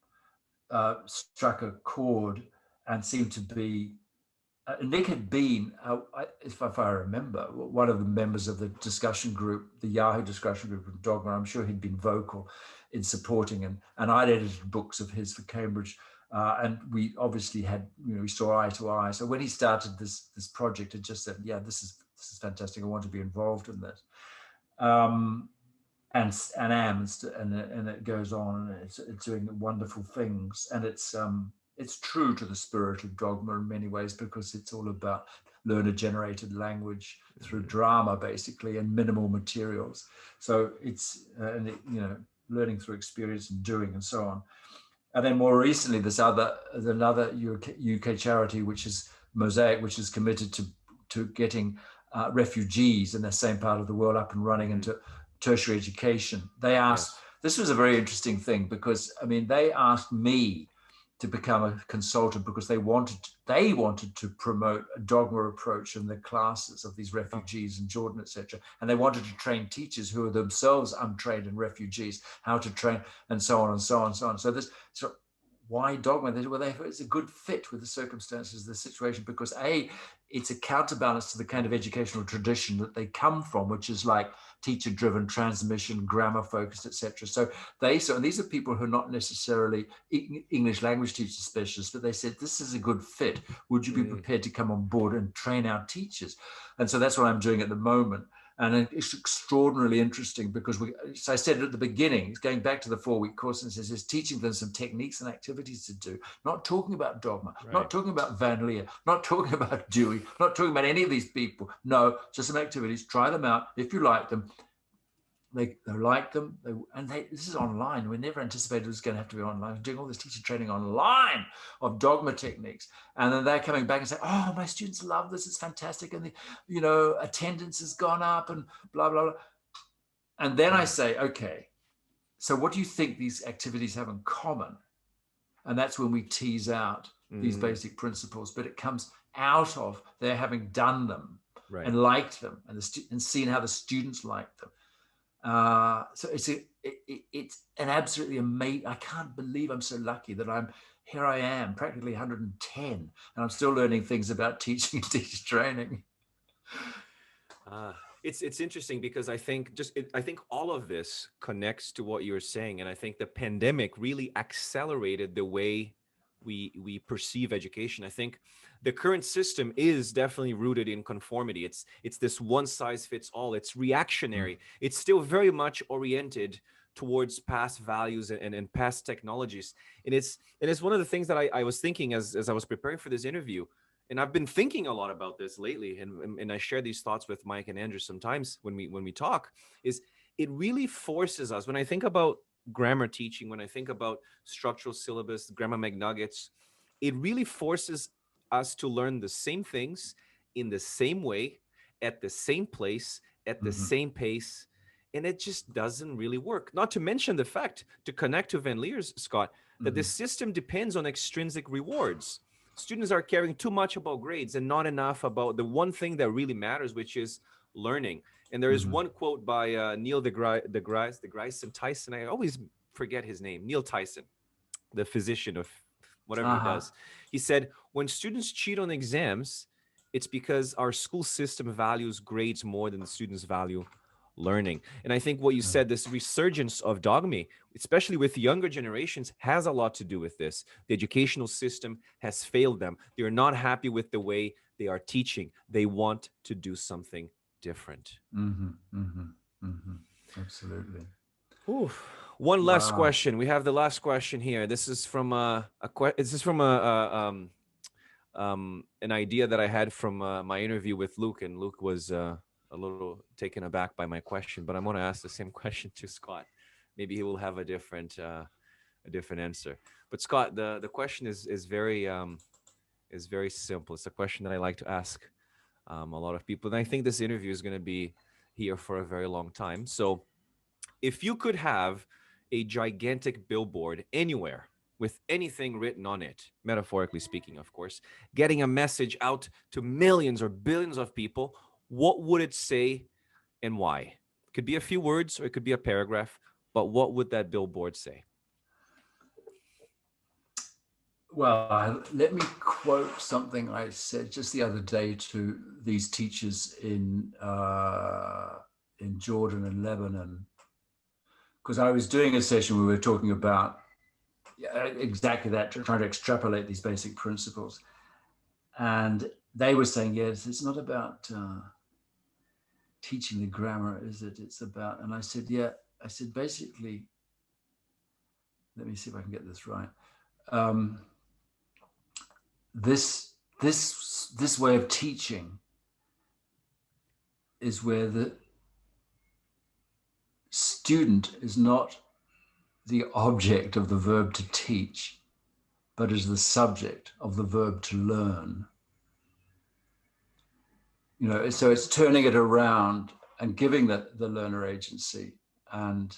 struck a chord and seemed to be. Nick had been, if I remember, one of the members of the discussion group, the Yahoo discussion group of Dogma. I'm sure he'd been vocal in supporting, and I'd edited books of his for Cambridge, and we obviously had, you know, we saw eye to eye. So when he started this project, it just said, yeah, this is fantastic. I want to be involved in this, and it goes on, and it's doing wonderful things, and it's true to the spirit of Dogma in many ways, because it's all about learner-generated language through drama, basically, and minimal materials. So it's you know, learning through experience and doing and so on. And then more recently, there's another UK charity, which is Mosaic, which is committed to getting refugees in the same part of the world up and running into tertiary education. They asked, this was a very interesting thing, because I mean, they asked me to become a consultant because they wanted to promote a Dogma approach in the classes of these refugees in Jordan, etc. And they wanted to train teachers who are themselves untrained in refugees, how to train, and so on and so on and so on. So why Dogma? Well, it's a good fit with the circumstances of the situation, because it's a counterbalance to the kind of educational tradition that they come from, which is like teacher-driven transmission, grammar-focused, etc. So and these are people who are not necessarily English language teacher specialists, but they said, this is a good fit. Would you be prepared to come on board and train our teachers? And so that's what I'm doing at the moment. And it's extraordinarily interesting because so I said at the beginning, it's going back to the 4-week course, and says it's teaching them some techniques and activities to do, not talking about Dogma, not talking about Van Lier, not talking about Dewey, not talking about any of these people. No, just some activities, try them out. If you like them, they like them. This is online. We never anticipated it was going to have to be online. We're doing all this teacher training online of Dogma techniques. And then they're coming back and say, oh, my students love this. It's fantastic. And the, attendance has gone up and blah, blah, blah. And then I say, okay, so what do you think these activities have in common? And that's when we tease out these basic principles, but it comes out of their having done them and liked them and seen how the students like them. So it's an absolutely amazing. I can't believe I'm so lucky that here I am, practically 110, and I'm still learning things about teaching and teacher training. It's interesting because I think all of this connects to what you're saying, and I think the pandemic really accelerated the way we perceive education. I think the current system is definitely rooted in conformity. It's this one size fits all. It's reactionary. It's still very much oriented towards past values and past technologies. And it's one of the things that I was thinking as I was preparing for this interview. And I've been thinking a lot about this lately, and I share these thoughts with Mike and Andrew sometimes when we talk, is it really forces us, when I think about grammar teaching, when I think about structural syllabus, grammar McNuggets, it really forces us to learn the same things in the same way, at the same place, at the same pace. And it just doesn't really work. Not to mention the fact, to connect to Van Lier's, Scott, that the system depends on extrinsic rewards. Students are caring too much about grades and not enough about the one thing that really matters, which is learning. And there is one quote by Neil deGrasse Tyson. I always forget his name. Neil Tyson, the physician of whatever he does. He said, when students cheat on exams, it's because our school system values grades more than the students value learning. And I think what you said, this resurgence of dogme, especially with younger generations, has a lot to do with this. The educational system has failed them. They are not happy with the way they are teaching. They want to do something different. Absolutely. Oof. One last question. We have the last question here. This is from an idea that I had from my interview with Luke, and Luke was a little taken aback by my question, but I'm going to ask the same question to Scott. Maybe he will have a different answer. But Scott, the question is very simple. It's a question that I like to ask a lot of people, and I think this interview is going to be here for a very long time. So, if you could have a gigantic billboard anywhere with anything written on it, metaphorically speaking, of course, getting a message out to millions or billions of people, what would it say and why? It could be a few words or it could be a paragraph, but what would that billboard say? Well, let me quote something I said just the other day to these teachers in Jordan and Lebanon, because I was doing a session where we were talking about exactly that, trying to extrapolate these basic principles. And they were saying, yes, it's not about teaching the grammar, is it? It's about, and I said, yeah, I said, basically, let me see if I can get this right. This way of teaching is where the student is not the object of the verb to teach, but is the subject of the verb to learn. You know, so it's turning it around and giving the learner agency and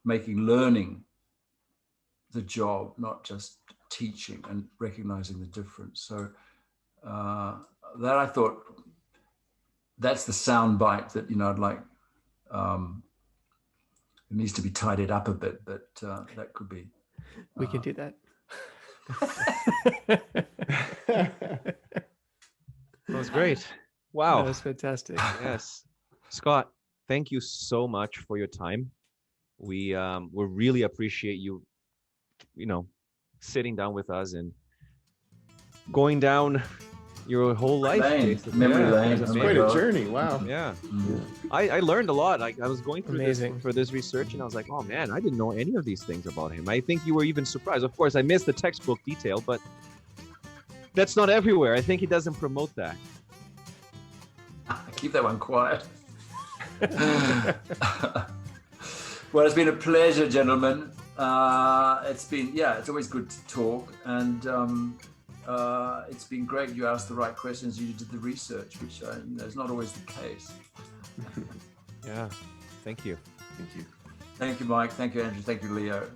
making learning the job, not just teaching, and recognizing the difference. So that, I thought, that's the sound bite that, you know, I'd like, it needs to be tidied up a bit, but that could be. We can do that. That was great. Wow. That was fantastic. Yes. Scott, thank you so much for your time. We really appreciate you, sitting down with us and going down your whole life. Memory lane. It's quite a journey. Wow. Yeah. I learned a lot. I was going through this Amazing. for this research, and I was like, oh man, I didn't know any of these things about him. I think you were even surprised. Of course, I missed the textbook detail, but that's not everywhere. I think he doesn't promote that. Keep that one quiet. Well, it's been a pleasure, gentlemen. It's always good to talk, and it's been great. You asked the right questions. You did the research, which is not always the case. Yeah. Thank you. Thank you, Mike. Thank you, Andrew. Thank you, Leo.